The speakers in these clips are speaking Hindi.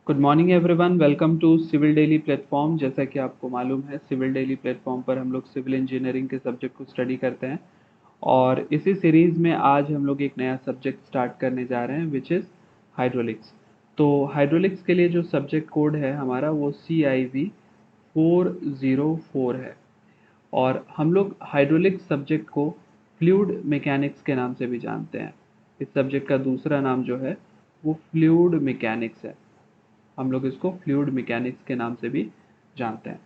Good morning everyone, welcome to civil daily platform. जैसा कि आपको मालूम है, सिविल डेली प्लेटफॉर्म पर हम लोग सिविल इंजीनियरिंग के सब्जेक्ट को स्टडी करते हैं और इसी सीरीज़ में आज हम लोग एक नया सब्जेक्ट स्टार्ट करने जा रहे हैं विच इज़ हाइड्रोलिक्स। तो हाइड्रोलिक्स के लिए जो सब्जेक्ट कोड है हमारा वो CIV 404 है और हम लोग हाइड्रोलिक्स सब्जेक्ट को फ्लूइड मैकेनिक्स के नाम से भी जानते हैं। इस सब्जेक्ट का दूसरा नाम जो है वो फ्लूइड मैकेनिक्स है। हम लोग इसको फ्लूइड मैकेनिक्स के नाम से भी जानते हैं।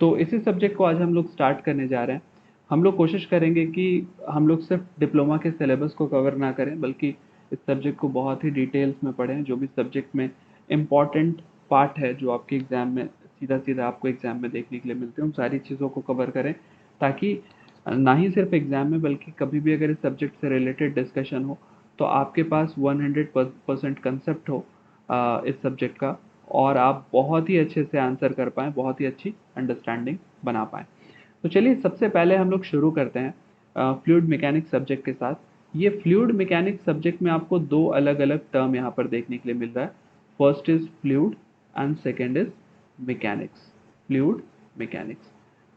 तो इसी सब्जेक्ट को आज हम लोग स्टार्ट करने जा रहे हैं। हम लोग कोशिश करेंगे कि हम लोग सिर्फ डिप्लोमा के सिलेबस को कवर ना करें, बल्कि इस सब्जेक्ट को बहुत ही डिटेल्स में पढ़ें। जो भी सब्जेक्ट में इम्पॉर्टेंट पार्ट है जो आपके एग्ज़ाम में सीधा सीधा आपको एग्ज़ाम में देखने के लिए मिलते हैं, उन सारी चीज़ों को कवर करें, ताकि ना ही सिर्फ एग्ज़ाम में बल्कि कभी भी अगर इस सब्जेक्ट से रिलेटेड डिस्कशन हो तो आपके पास 100% कंसेप्ट हो इस सब्जेक्ट का, और आप बहुत ही अच्छे से आंसर कर पाएँ, बहुत ही अच्छी अंडरस्टैंडिंग बना पाएँ। तो चलिए सबसे पहले हम लोग शुरू करते हैं फ्लूइड मैकेनिक्स सब्जेक्ट के साथ। ये फ्लूइड मैकेनिक्स सब्जेक्ट में आपको दो अलग अलग टर्म यहाँ पर देखने के लिए मिल रहा है। First is fluid and second is mechanics. Fluid mechanics.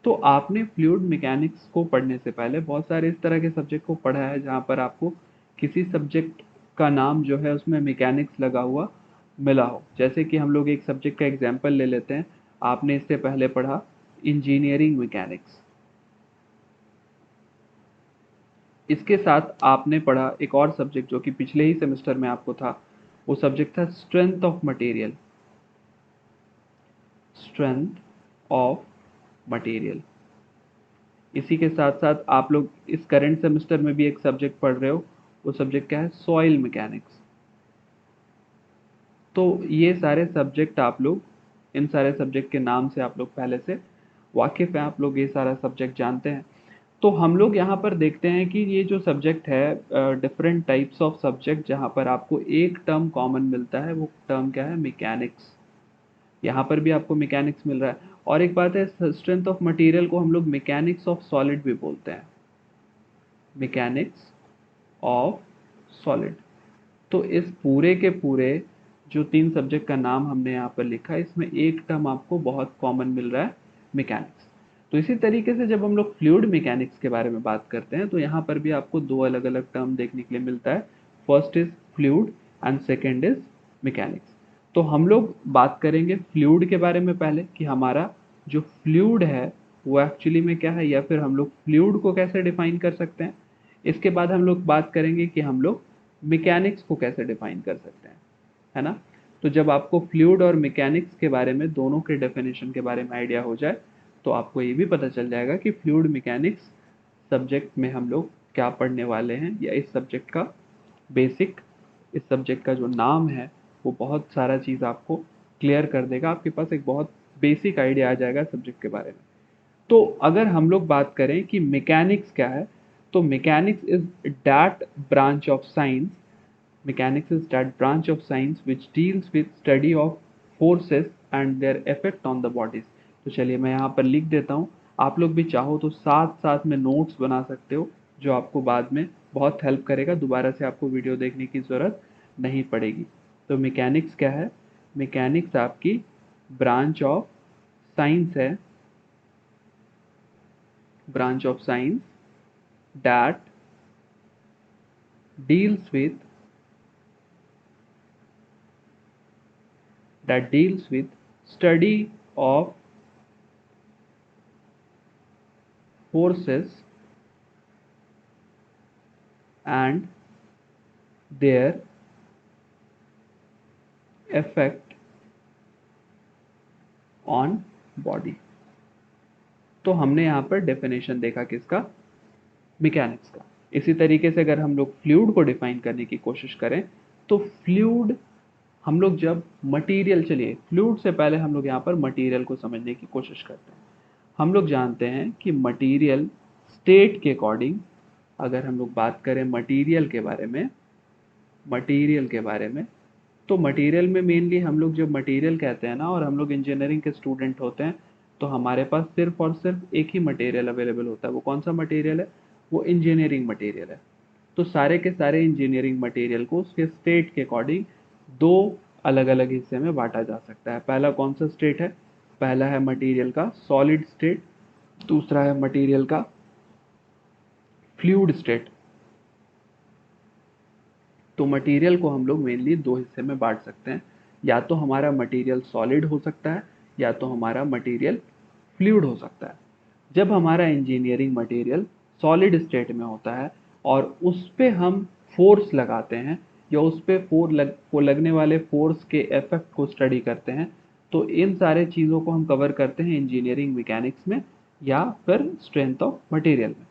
तो आपने फ्लूइड मैकेनिक्स को पढ़ने से पहले बहुत सारे इस तरह के सब्जेक्ट को पढ़ा है जहाँ पर आपको किसी सब्जेक्ट का नाम जो है उसमें मैकेनिक्स लगा हुआ मिला हो। जैसे कि हम लोग एक सब्जेक्ट का एग्जाम्पल ले लेते हैं। आपने इससे पहले पढ़ा इंजीनियरिंग मैकेनिक्स। इसके साथ आपने पढ़ा एक और सब्जेक्ट जो कि पिछले ही सेमेस्टर में आपको था। वो सब्जेक्ट था strength of material. Strength of material. इसी के साथ साथ आप लोग इस करंट सेमेस्टर में भी एक सब्जेक्ट पढ़ रहे हो। वो सब्जेक्ट क्या है? Soil mechanics. तो ये सारे सब्जेक्ट आप लोग, इन सारे सब्जेक्ट के नाम से आप लोग पहले से वाकिफ़ हैं, आप लोग ये सारा सब्जेक्ट जानते हैं। तो हम लोग यहाँ पर देखते हैं कि ये जो सब्जेक्ट है, डिफरेंट टाइप्स ऑफ सब्जेक्ट जहाँ पर आपको एक टर्म कॉमन मिलता है, वो टर्म क्या है? मैकेनिक्स। यहाँ पर भी आपको मैकेनिक्स मिल रहा है। और एक बात है, स्ट्रेंथ ऑफ मटेरियल को हम लोग मैकेनिक्स ऑफ सॉलिड भी बोलते हैं। Mechanics of solid. तो इस पूरे के पूरे जो तीन सब्जेक्ट का नाम हमने यहाँ पर लिखा है, इसमें एक टर्म आपको बहुत कॉमन मिल रहा है, मैकेनिक्स। तो इसी तरीके से जब हम लोग फ्लूइड मैकेनिक्स के बारे में बात करते हैं तो यहाँ पर भी आपको दो अलग अलग टर्म देखने के लिए मिलता है। First is fluid and second is mechanics. तो हम लोग बात करेंगे फ्लूइड के बारे में पहले, कि हमारा जो फ्लूइड है वो एक्चुअली में क्या है, या फिर हम लोग फ्लूइड को कैसे डिफाइन कर सकते हैं। इसके बाद हम लोग बात करेंगे कि हम लोग मैकेनिक्स को कैसे डिफाइन कर सकते हैं, है ना। तो जब आपको फ्लूइड और मैकेनिक्स के बारे में, दोनों के डेफिनेशन के बारे में आइडिया हो जाए, तो आपको ये भी पता चल जाएगा कि फ्लूइड मैकेनिक्स सब्जेक्ट में हम लोग क्या पढ़ने वाले हैं, या इस सब्जेक्ट का बेसिक, इस सब्जेक्ट का जो नाम है वो बहुत सारा चीज़ आपको क्लियर कर देगा। आपके पास एक बहुत बेसिक आइडिया आ जाएगा सब्जेक्ट के बारे में। तो अगर हम लोग बात करें कि मैकेनिक्स क्या है, तो mechanics is that branch of science, mechanics is that branch of science which deals with study of forces and their effect on the bodies। तो चलिए मैं यहाँ पर लिख देता हूँ, आप लोग भी चाहो तो साथ साथ में नोट्स बना सकते हो, जो आपको बाद में बहुत हेल्प करेगा। दोबारा से आपको वीडियो देखने की ज़रूरत नहीं पड़ेगी। तो मैकेनिक्स क्या है? मैकेनिक्स आपकी ब्रांच ऑफ साइंस है, branch of science that deals with study of forces and their effect on body। तो हमने यहाँ पर डेफिनेशन देखा किसका? मैकेनिक्स का। इसी तरीके से अगर हम लोग फ्लूइड को डिफाइन करने की कोशिश करें, तो फ्लूइड हम लोग जब मटेरियल, चलिए फ्लूइड से पहले हम लोग यहाँ पर मटेरियल को समझने की कोशिश करते हैं। हम लोग जानते हैं कि मटेरियल स्टेट के अकॉर्डिंग, अगर हम लोग बात करें मटेरियल के बारे में, मटेरियल के बारे में, तो मटेरियल में मेनली हम लोग जब मटेरियल कहते हैं ना, और हम लोग इंजीनियरिंग के स्टूडेंट होते हैं, तो हमारे पास सिर्फ और सिर्फ एक ही मटेरियल अवेलेबल होता है। वो कौन सा मटेरियल है? वो इंजीनियरिंग मटेरियल है। तो सारे के सारे इंजीनियरिंग मटेरियल को उसके स्टेट के अकॉर्डिंग दो अलग अलग हिस्से में बांटा जा सकता है। पहला कौन सा स्टेट है? पहला है मटेरियल का सॉलिड स्टेट, दूसरा है मटेरियल का फ्लूइड स्टेट। तो मटेरियल को हम लोग मेनली दो हिस्से में बांट सकते हैं, या तो हमारा मटेरियल सॉलिड हो सकता है या तो हमारा मटेरियल फ्लूइड हो सकता है। जब हमारा इंजीनियरिंग मटेरियल सॉलिड स्टेट में होता है और उस पे हम फोर्स लगाते हैं या उस पे को लगने वाले फोर्स के इफेक्ट को स्टडी करते हैं, तो इन सारे चीज़ों को हम कवर करते हैं इंजीनियरिंग मैकेनिक्स में या फिर स्ट्रेंथ ऑफ मटेरियल में।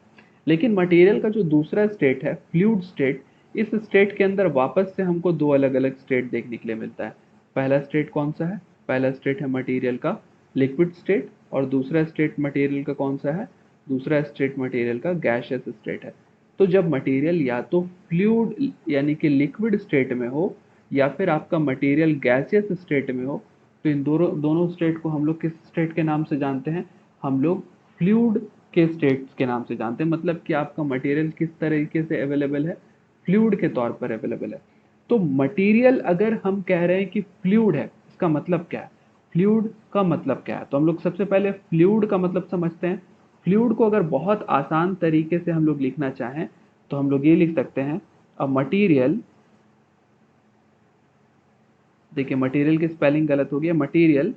लेकिन मटेरियल का जो दूसरा स्टेट है फ्लूइड स्टेट, इस स्टेट के अंदर वापस से हमको दो अलग अलग स्टेट देखने के लिए मिलता है। पहला स्टेट कौन सा है? पहला स्टेट है मटेरियल का लिक्विड स्टेट, और दूसरा स्टेट मटेरियल का कौन सा है? दूसरा स्टेट मटेरियल का गैसियस स्टेट है। तो जब मटेरियल या तो फ्लूइड यानी कि लिक्विड स्टेट में हो या फिर आपका मटेरियल गैसियस स्टेट में हो, तो इन दोनों दोनों स्टेट को हम लोग किस स्टेट के नाम से जानते हैं? हम लोग फ्लूइड के स्टेट्स के नाम से जानते हैं। मतलब कि आपका मटेरियल किस तरीके से अवेलेबल है? फ्लूइड के तौर पर अवेलेबल है। तो मटेरियल अगर हम कह रहे हैं कि फ्लूइड है, इसका मतलब क्या है? फ्लूइड का मतलब क्या है? तो हम लोग सबसे पहले फ्लूइड का मतलब समझते हैं। फ्लूइड को अगर बहुत आसान तरीके से हम लोग लिखना चाहें तो हम लोग ये लिख सकते हैं, अ मटीरियल, देखिए मटेरियल की स्पेलिंग गलत हो गई है, material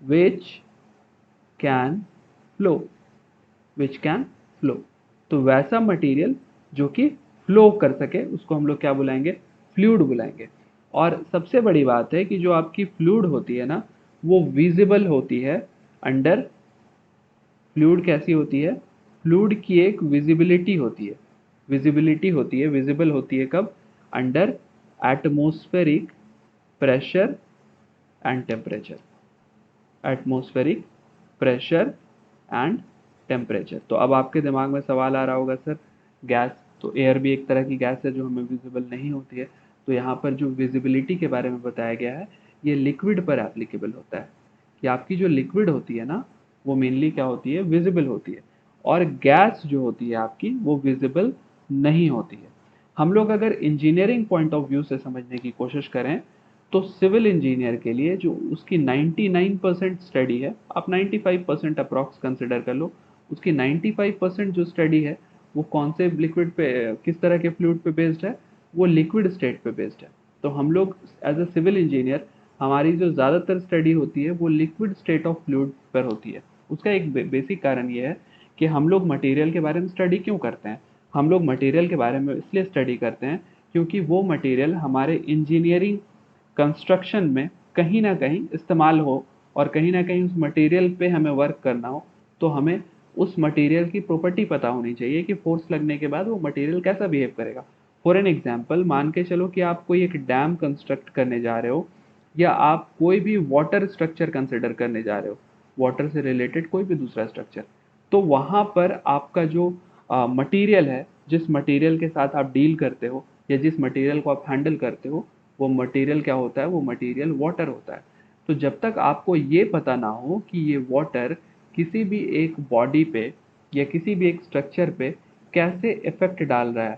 which can flow, which can flow. तो वैसा मटेरियल जो कि फ्लो कर सके उसको हम लोग क्या बुलाएंगे? फ्लूइड बुलाएंगे। और सबसे बड़ी बात है कि जो आपकी फ्लूइड होती है ना, वो विजिबल होती है अंडर, फ्लूइड कैसी होती है? फ्लूइड की एक विजिबिलिटी होती है, विजिबिलिटी होती है, विजिबल होती है कब? Under atmospheric pressure and temperature, atmospheric pressure and temperature. तो अब आपके दिमाग में सवाल आ रहा होगा, सर गैस, तो एयर भी एक तरह की गैस है जो हमें विजिबल नहीं होती है। तो यहाँ पर जो विजिबिलिटी के बारे में बताया गया है ये लिक्विड पर एप्लीकेबल होता है कि आपकी जो लिक्विड होती है ना, वो मेनली क्या होती है? विजिबल होती है। और गैस जो होती है आपकी वो विजिबल नहीं होती है। हम लोग अगर इंजीनियरिंग पॉइंट ऑफ व्यू से समझने की कोशिश करें तो सिविल इंजीनियर के लिए जो उसकी 99% स्टडी है, आप 95% अप्रॉक्स कंसिडर कर लो, उसकी 95% जो स्टडी है वो कौन से लिक्विड पे, किस तरह के फ्लूइड पे बेस्ड है? वो लिक्विड स्टेट पे बेस्ड है। तो हम लोग एज अ सिविल इंजीनियर हमारी जो ज़्यादातर स्टडी होती है वो लिक्विड स्टेट ऑफ फ्लूइड पर होती है। उसका एक बेसिक कारण ये है कि हम लोग मटेरियल के बारे में स्टडी क्यों करते हैं? हम लोग मटेरियल के बारे में इसलिए स्टडी करते हैं क्योंकि वो मटेरियल हमारे इंजीनियरिंग कंस्ट्रक्शन में कहीं ना कहीं इस्तेमाल हो, और कहीं ना कहीं उस मटेरियल पे हमें वर्क करना हो, तो हमें उस मटेरियल की प्रॉपर्टी पता होनी चाहिए कि फोर्स लगने के बाद वो मटेरियल कैसा बिहेव करेगा। फॉर एन एग्जाम्पल मान के चलो कि आप कोई एक डैम कंस्ट्रक्ट करने जा रहे हो या आप कोई भी वाटर स्ट्रक्चर कंसिडर करने जा रहे हो, वाटर से रिलेटेड कोई भी दूसरा स्ट्रक्चर, तो वहाँ पर आपका जो मटेरियल है, जिस मटेरियल के साथ आप डील करते हो या जिस मटेरियल को आप हैंडल करते हो, वो मटेरियल क्या होता है? वो मटेरियल वाटर होता है। तो जब तक आपको ये पता ना हो कि ये वाटर किसी भी एक बॉडी पे या किसी भी एक स्ट्रक्चर पे कैसे इफेक्ट डाल रहा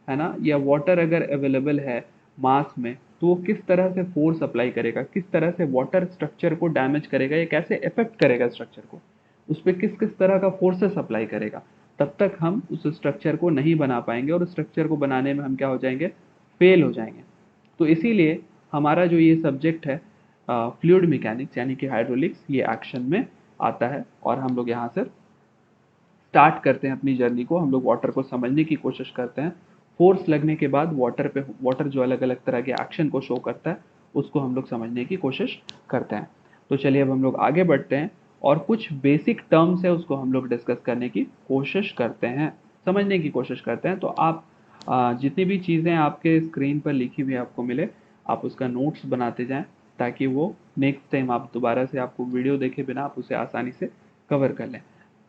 है ना, या वाटर अगर अवेलेबल है मास में तो वो किस तरह से फोर्स अप्लाई करेगा, किस तरह से वाटर स्ट्रक्चर को डैमेज करेगा या कैसे इफेक्ट करेगा स्ट्रक्चर को, उस पर किस किस तरह का फोर्सेस अप्लाई करेगा, तब तक हम उस स्ट्रक्चर को नहीं बना पाएंगे और स्ट्रक्चर को बनाने में हम क्या हो जाएंगे? फेल हो जाएंगे। तो इसीलिए हमारा जो ये सब्जेक्ट है फ्लूइड मैकेनिक्स यानी कि हाइड्रोलिक्स, ये एक्शन में आता है। और हम लोग यहाँ से स्टार्ट करते हैं अपनी जर्नी को, हम लोग वाटर को समझने की कोशिश करते हैं। फोर्स लगने के बाद वाटर जो अलग अलग तरह के एक्शन को शो करता है उसको हम लोग समझने की कोशिश करते हैं। तो चलिए अब हम लोग आगे बढ़ते हैं और कुछ बेसिक टर्म्स है उसको हम लोग डिस्कस करने की कोशिश करते हैं, समझने की कोशिश करते हैं। तो आप जितनी भी चीज़ें आपके स्क्रीन पर लिखी हुई आपको मिले, आप उसका नोट्स बनाते जाएं ताकि वो नेक्स्ट टाइम आप दोबारा से आपको वीडियो देखे बिना आप उसे आसानी से कवर कर लें।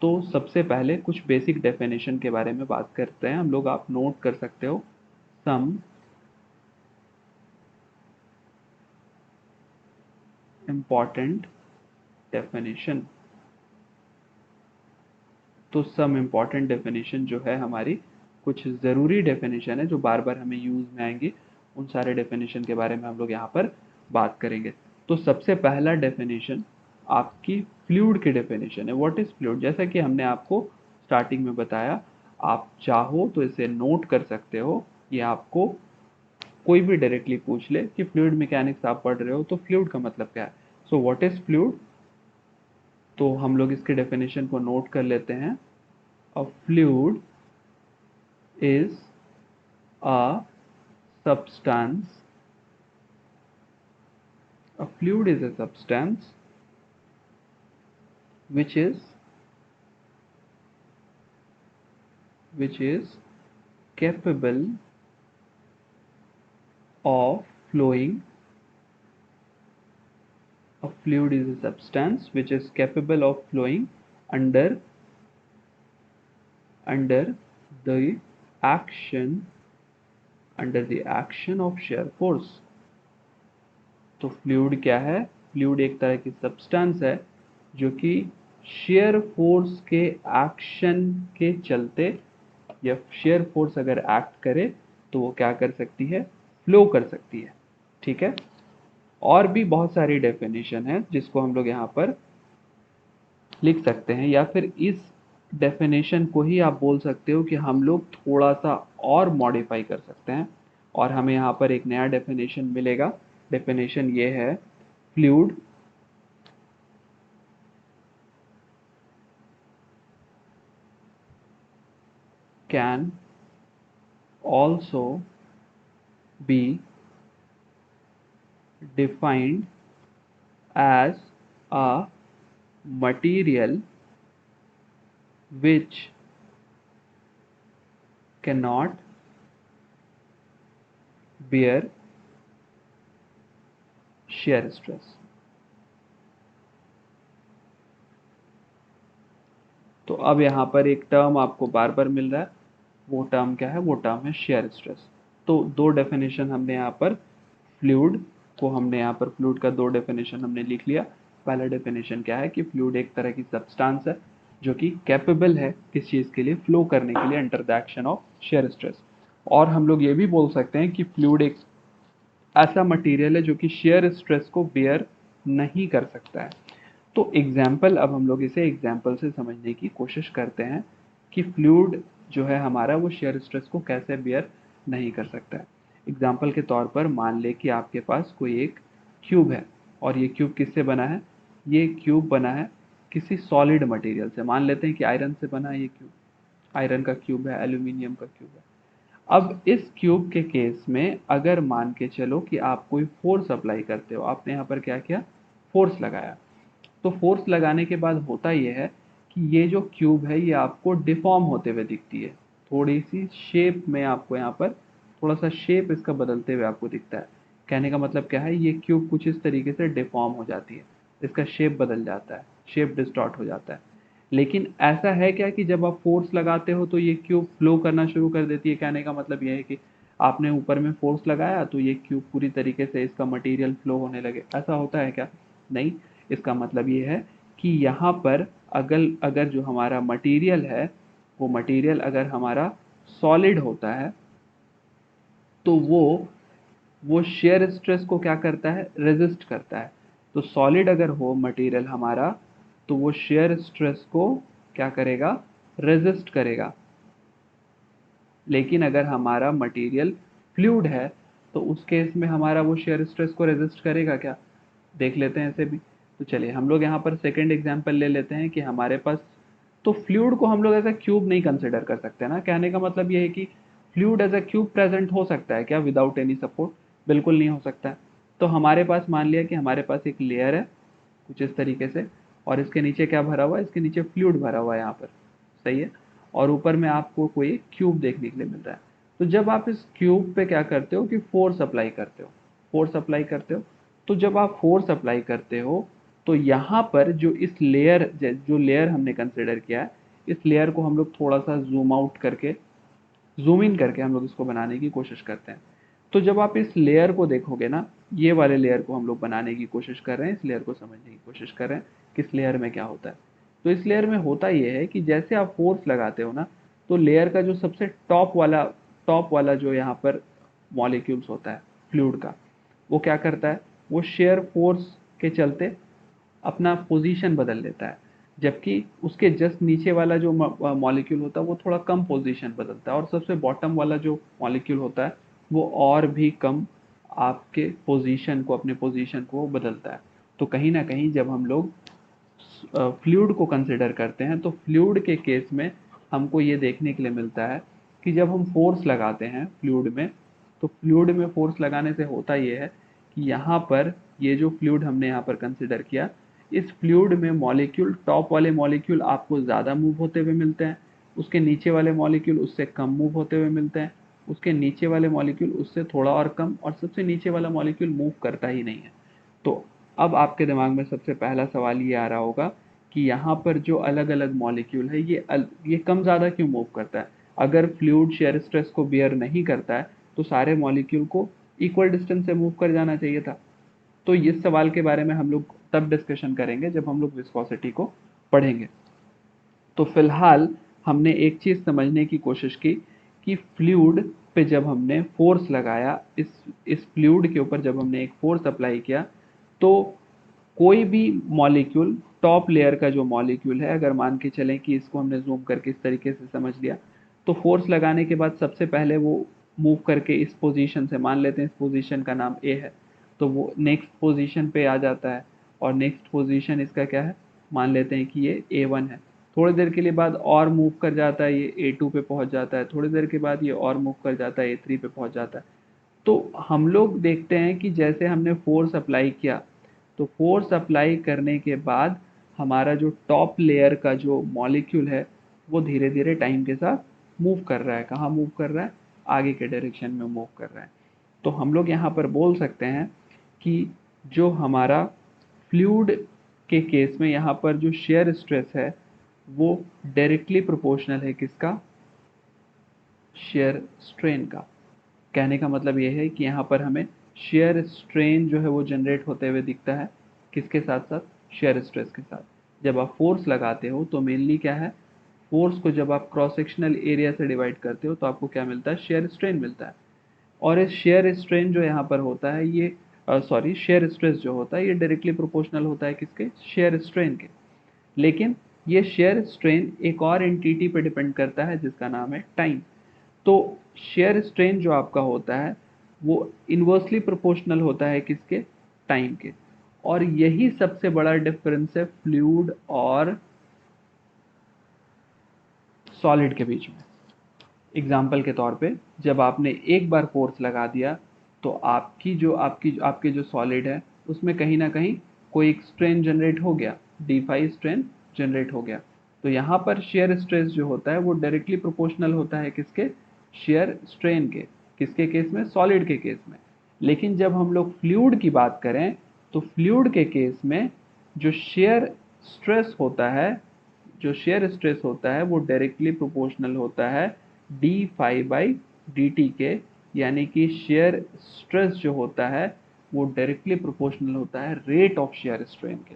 तो सबसे पहले कुछ बेसिक डेफिनेशन के बारे में बात करते हैं हम लोग, आप नोट कर सकते हो। Some important definition. तो सम इम्पॉर्टेंट डेफिनेशन जो है हमारी, कुछ ज़रूरी डेफिनेशन है जो बार बार हमें यूज़ में आएंगी, उन सारे डेफिनेशन के बारे में हम लोग यहाँ पर बात करेंगे। तो सबसे पहला डेफिनेशन आपकी फ्लूइड की डेफिनेशन है। What is fluid? जैसा कि हमने आपको स्टार्टिंग में बताया, आप चाहो तो इसे नोट कर सकते हो, ये आपको कोई भी डायरेक्टली पूछ ले कि फ्लूइड मैकेनिक्स आप पढ़ रहे हो तो फ्लूइड का मतलब क्या है। सो व्हाट इज फ्लूइड? तो हम लोग इसके डेफिनेशन को नोट कर लेते हैं। अ fluid is a substance. A fluid is a substance which is which is capable of flowing. A fluid is a substance which is capable of flowing under under the action under the action of shear force. तो फ्लूइड क्या है? फ्लूइड एक तरह की सब्सटेंस है जो कि शेयर फोर्स के एक्शन के चलते, या शेयर फोर्स अगर एक्ट करे तो वो क्या कर सकती है? फ्लो कर सकती है। ठीक है। और भी बहुत सारी डेफिनेशन है जिसको हम लोग यहाँ पर लिख सकते हैं, या फिर इस डेफिनेशन को ही आप बोल सकते हो कि हम लोग थोड़ा सा और मॉडिफाई कर सकते हैं और हमें यहाँ पर एक नया डेफिनेशन मिलेगा। डेफिनेशन ये है, fluid can also be defined as a material which cannot bear shear stress. तो अब यहाँ पर एक टर्म आपको बार बार मिल रहा है, वो टर्म क्या है? वो टर्म है शेयर स्ट्रेस। तो दो डेफिनेशन हमने यहाँ पर फ्लूइड को हमने यहाँ पर फ्लूइड का दो डेफिनेशन हमने लिख लिया। पहला डेफिनेशन क्या है कि फ्लूइड एक तरह की सब्सटेंस है जो कि कैपेबल है किस चीज़ के लिए? फ्लो करने के लिए under the action of shear stress. और हम लोग ये भी बोल सकते हैं कि फ्लूइड एक ऐसा मटेरियल है जो कि शेयर स्ट्रेस को बेयर नहीं कर सकता है। तो एग्जाम्पल, अब हम लोग इसे एग्जाम्पल से समझने की कोशिश करते हैं कि फ्लूइड जो है हमारा वो शेयर स्ट्रेस को कैसे बेयर नहीं कर सकता है। एग्जाम्पल के तौर पर मान ले कि आपके पास कोई एक क्यूब है, और ये क्यूब किससे बना है? ये क्यूब बना है किसी सॉलिड मटेरियल से। मान लेते हैं कि आयरन से बना है ये क्यूब, आयरन का क्यूब है, एल्यूमिनियम का क्यूब है। अब इस क्यूब के केस में अगर मान के चलो कि आप कोई फोर्स अप्लाई करते हो, आपने यहाँ पर क्या किया? फोर्स लगाया। तो फोर्स लगाने के बाद होता यह है कि ये जो क्यूब है ये आपको डिफॉर्म होते हुए दिखती है, थोड़ी सी शेप में आपको यहाँ पर थोड़ा सा शेप इसका बदलते हुए आपको दिखता है। कहने का मतलब क्या है? ये क्यूब कुछ इस तरीके से डिफॉर्म हो जाती है, इसका शेप बदल जाता है, शेप डिस्टॉर्ट हो जाता है। लेकिन ऐसा है क्या कि जब आप फोर्स लगाते हो तो ये क्यूब फ्लो करना शुरू कर देती है? कहने का मतलब ये है कि आपने ऊपर में फोर्स लगाया तो ये क्यूब पूरी तरीके से इसका मटेरियल फ्लो होने लगे। ऐसा होता है क्या? नहीं। इसका मतलब ये है कि यहाँ पर अगर अगर जो हमारा मटेरियल है वो मटेरियल अगर हमारा सॉलिड होता है तो वो शेयर स्ट्रेस को क्या करता है? रेजिस्ट करता है। तो सॉलिड अगर हो मटेरियल हमारा तो वो शेयर स्ट्रेस को क्या करेगा? रेजिस्ट करेगा। लेकिन अगर हमारा मटेरियल फ्लूइड है तो उस केस में हमारा वो शेयर स्ट्रेस को रेजिस्ट करेगा क्या? देख लेते हैं ऐसे भी। तो चलिए हम लोग यहाँ पर सेकंड एग्जांपल ले लेते हैं कि हमारे पास, तो फ्लूइड को हम लोग एज अ क्यूब नहीं कंसिडर कर सकते ना। कहने का मतलब ये है कि fluid as a cube present हो सकता है क्या विदाउट एनी सपोर्ट? बिल्कुल नहीं हो सकता है। तो हमारे पास मान लिया कि हमारे पास एक लेयर है कुछ इस तरीके से, और इसके नीचे क्या भरा हुआ है? इसके नीचे फ्लूइड भरा हुआ है यहाँ पर, सही है। और ऊपर में आपको कोई क्यूब देखने के लिए मिल रहा है। तो जब आप इस क्यूब पे क्या करते हो कि फोर्स अप्लाई करते हो, फोर्स अप्लाई करते हो, तो जब आप फोर्स अप्लाई करते हो तो यहाँ पर जो इस लेयर, जो लेयर हमने कंसिडर किया है, इस लेयर को हम लोग थोड़ा सा जूम आउट करके, जूम इन करके हम लोग इसको बनाने की कोशिश करते हैं। तो जब आप इस लेयर को देखोगे ना, ये वाले लेयर को हम लोग बनाने की कोशिश कर रहे हैं, इस लेयर को समझने की कोशिश कर रहे हैं किस लेयर में क्या होता है। तो इस लेयर में होता ये है कि जैसे आप फोर्स लगाते हो ना, तो लेयर का जो सबसे टॉप वाला जो यहाँ पर मॉलिक्यूल्स होता है फ्लूइड का, वो क्या करता है? वो शेयर फोर्स के चलते अपना पोजीशन बदल लेता है, जबकि उसके जस्ट नीचे वाला जो मॉलिक्यूल होता है वो थोड़ा कम पोजीशन बदलता है, और सबसे बॉटम वाला जो मॉलिक्यूल होता है वो और भी कम आपके पोजीशन को, अपने पोजीशन को बदलता है। तो कहीं ना कहीं जब हम लोग फ्लूइड को कंसिडर करते हैं तो फ्लूइड के केस में हमको ये देखने के लिए मिलता है कि जब हम फोर्स लगाते हैं फ्लूइड में, तो फ्लूइड में फोर्स लगाने से होता ये है कि यहाँ पर ये जो फ्लूइड हमने यहाँ पर कंसिडर किया, इस फ्लूइड में मॉलिक्यूल, टॉप वाले मॉलिक्यूल आपको ज़्यादा मूव होते हुए मिलते हैं, उसके नीचे वाले मॉलिक्यूल उससे कम मूव होते हुए मिलते हैं, उसके नीचे वाले मॉलिक्यूल उससे थोड़ा और कम, और सबसे नीचे वाला मॉलिक्यूल मूव करता ही नहीं है। तो अब आपके दिमाग में सबसे पहला सवाल ये आ रहा होगा कि यहाँ पर जो अलग अलग मॉलिक्यूल है ये कम ज़्यादा क्यों मूव करता है? अगर फ्लूइड शेयर स्ट्रेस को बियर नहीं करता है तो सारे मॉलिक्यूल को इक्वल डिस्टेंस से मूव कर जाना चाहिए था। तो इस सवाल के बारे में हम लोग तब डिस्कशन करेंगे जब हम लोग विस्कोसिटी को पढ़ेंगे। तो फिलहाल हमने एक चीज़ समझने की कोशिश की कि फ्लूइड पे जब हमने फोर्स लगाया, इस फ्लूइड के ऊपर जब हमने एक फोर्स अप्लाई किया, तो कोई भी मॉलिक्यूल, टॉप लेयर का जो मॉलिक्यूल है, अगर मान के चलें कि इसको हमने जूम करके इस तरीके से समझ लिया, तो फोर्स लगाने के बाद सबसे पहले वो मूव करके इस पोजीशन से, मान लेते हैं इस पोजीशन का नाम ए है, तो वो नेक्स्ट पोजीशन पे आ जाता है, और नेक्स्ट पोजीशन इसका क्या है, मान लेते हैं कि ये A1 है। थोड़ी देर के लिए बाद और मूव कर जाता है, ये A2 पे पहुंच जाता है, थोड़ी देर के बाद ये और मूव कर जाता है, A3 पे पहुंच जाता है। तो हम लोग देखते हैं कि जैसे हमने फोर्स अप्लाई किया, तो फोर्स अप्लाई करने के बाद हमारा जो टॉप लेयर का जो मॉलिक्यूल है वो धीरे धीरे टाइम के साथ मूव कर रहा है। कहाँ मूव कर रहा है? आगे के डायरेक्शन में मूव कर रहा है। तो हम लोग यहाँ पर बोल सकते हैं कि जो हमारा फ्लूइड के केस में यहाँ पर जो शेयर स्ट्रेस है वो डायरेक्टली प्रोपोर्शनल है किसका? शेयर स्ट्रेन का। कहने का मतलब ये है कि यहाँ पर हमें शेयर स्ट्रेन जो है वो जनरेट होते हुए दिखता है, किसके साथ साथ? शेयर स्ट्रेस के साथ। जब आप फोर्स लगाते हो तो मेनली क्या है, फोर्स को जब आप क्रॉस सेक्शनल एरिया से डिवाइड करते हो तो आपको क्या मिलता है? शेयर स्ट्रेन मिलता है। और इस शेयर स्ट्रेन जो यहाँ पर होता है ये शेयर स्ट्रेस जो होता है ये डायरेक्टली प्रोपोर्शनल होता है किसके? शेयर स्ट्रेन के। लेकिन ये शेयर स्ट्रेन एक और एंटिटी पे डिपेंड करता है जिसका नाम है टाइम। तो शेयर स्ट्रेन जो आपका होता है वो इन्वर्सली प्रोपोर्शनल होता है किसके? टाइम के। और यही सबसे बड़ा डिफरेंस है फ्लूइड और सॉलिड के बीच में। एग्जाम्पल के तौर पे जब आपने एक बार फोर्स लगा दिया तो आपके जो सॉलिड है उसमें कहीं ना कहीं कोई एक स्ट्रेन जनरेट हो गया, D5 स्ट्रेन जनरेट हो गया। तो यहाँ पर शेयर स्ट्रेस जो होता है वो डायरेक्टली प्रोपोर्शनल होता है किसके? शेयर स्ट्रेन के। किसके केस में? सॉलिड के केस में। लेकिन जब हम लोग फ्लूइड की बात करें तो फ्लूइड के केस में जो शेयर स्ट्रेस होता है, वो डायरेक्टली प्रोपोर्शनल होता है d5/dt के। यानी कि शेयर स्ट्रेस जो होता है वो डायरेक्टली प्रोपोर्शनल होता है रेट ऑफ शेयर स्ट्रेन के।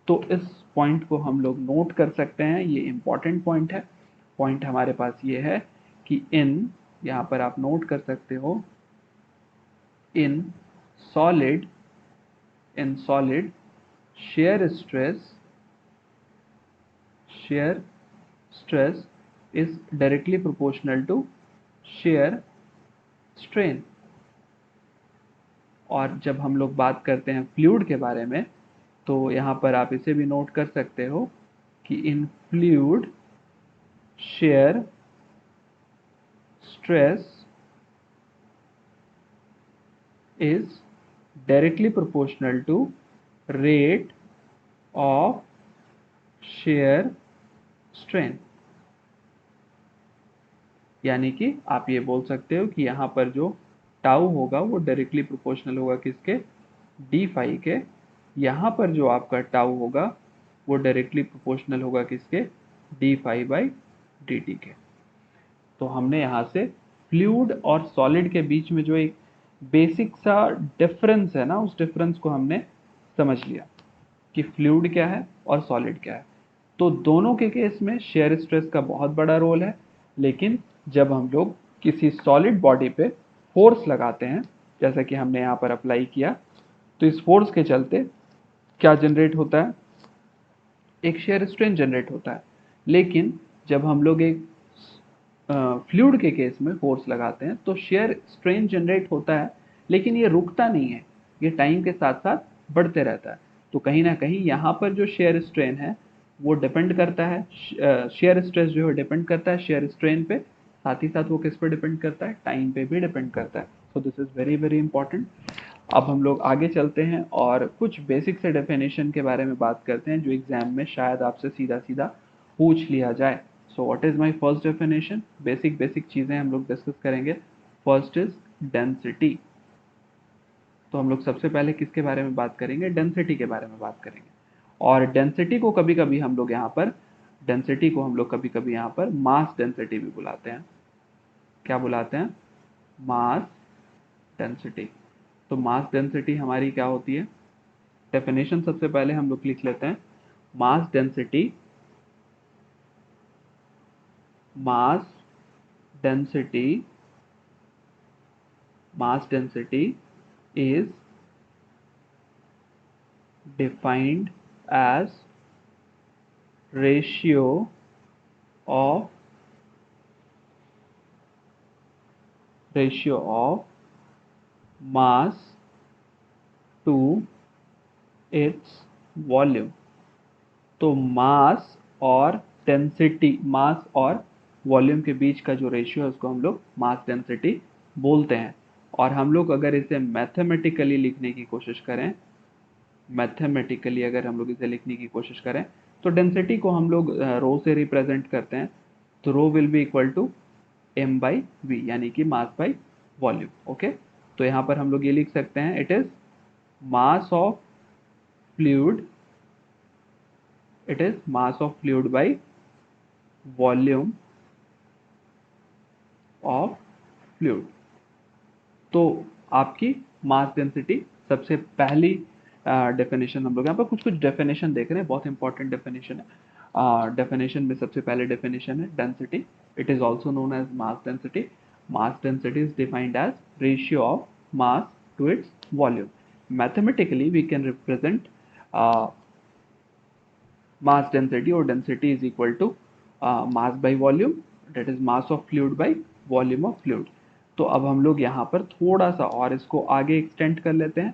तो इस पॉइंट को हम लोग नोट कर सकते हैं, ये इंपॉर्टेंट पॉइंट है। पॉइंट हमारे पास ये है कि यहाँ पर आप नोट कर सकते हो, in solid share stress is directly proportional to shear strain। और जब हम लोग बात करते हैं फ्लूइड के बारे में तो यहाँ पर आप इसे भी नोट कर सकते हो कि इन fluid shear stress is directly proportional to rate of shear strain। यानी कि आप ये बोल सकते हो कि यहाँ पर जो टाउ होगा वो डायरेक्टली प्रोपोर्शनल होगा किसके? D5 के। यहाँ पर जो आपका टाउ होगा वो डायरेक्टली प्रोपोर्शनल होगा किसके? d5/dt के। तो हमने यहाँ से फ्लूइड और सॉलिड के बीच में जो एक बेसिक सा डिफरेंस है ना, उस डिफरेंस को हमने समझ लिया कि फ्लूइड क्या है और सॉलिड क्या है। तो दोनों के केस में शेयर स्ट्रेस का बहुत बड़ा रोल है। लेकिन जब हम लोग किसी सॉलिड बॉडी पे फोर्स लगाते हैं, जैसा कि हमने यहाँ पर अप्लाई किया, तो इस फोर्स के चलते क्या जनरेट होता है, एक शेयर स्ट्रेन जनरेट होता है। लेकिन जब हम लोग एक फ्लूइड के केस में फोर्स लगाते हैं तो शेयर स्ट्रेन जनरेट होता है, लेकिन ये रुकता नहीं है, ये टाइम के साथ साथ बढ़ते रहता है। तो कहीं ना कहीं यहाँ पर जो शेयर स्ट्रेन है वो डिपेंड करता है, शेयर स्ट्रेस जो है डिपेंड करता है शेयर स्ट्रेन पे, साथ ही साथ वो किस पे डिपेंड करता है, टाइम पे भी डिपेंड करता है। So this is very very important. अब हम लोग आगे चलते हैं और कुछ बेसिक से डेफिनेशन के बारे में बात करते हैं जो एग्जाम में शायद आपसे सीधा सीधा पूछ लिया जाए। सो what is my first definition, basic basic चीजें हम लोग डिस्कस करेंगे। First is density. तो हम लोग सबसे पहले किसके बारे में बात करेंगे, डेंसिटी के बारे में बात करेंगे। और डेंसिटी को कभी कभी हम लोग यहाँ पर, डेंसिटी को हम लोग कभी कभी यहाँ पर मास डेंसिटी भी बुलाते हैं। क्या बुलाते हैं, मास डेंसिटी। तो मास डेंसिटी हमारी क्या होती है, डेफिनेशन सबसे पहले हम लोग लिख लेते हैं। मास density, mass density, mass density is defined as ratio of mass to its volume। तो मास और डेंसिटी, मास और वॉल्यूम के बीच का जो रेशियो है उसको हम लोग मास डेंसिटी बोलते हैं। और हम लोग अगर इसे मैथमेटिकली लिखने की कोशिश करें, मैथमेटिकली अगर हम लोग इसे लिखने की कोशिश करें तो डेंसिटी को हम लोग रो से रिप्रेजेंट करते हैं। तो rho will be equal to M by V, यानी कि मास बाई वॉल्यूम। ओके, तो यहाँ पर हम लोग ये लिख सकते हैं, it is mass of fluid, it is mass of fluid by volume of fluid। तो आपकी मास डेंसिटी सबसे पहली डेफिनेशन। हम लोग यहाँ पर कुछ कुछ डेफिनेशन देख रहे हैं, बहुत इंपॉर्टेंट डेफिनेशन है। डेफिनेशन में सबसे पहले डेफिनेशन है density, it is also known as mass density. Mass density is defined as ratio of mass to its volume. Mathematically we can represent mass density or density is equal to mass by volume, that is mass of fluid by volume of fluid। तो अब हम लोग यहाँ पर थोड़ा सा और इसको आगे एक्सटेंड कर लेते हैं।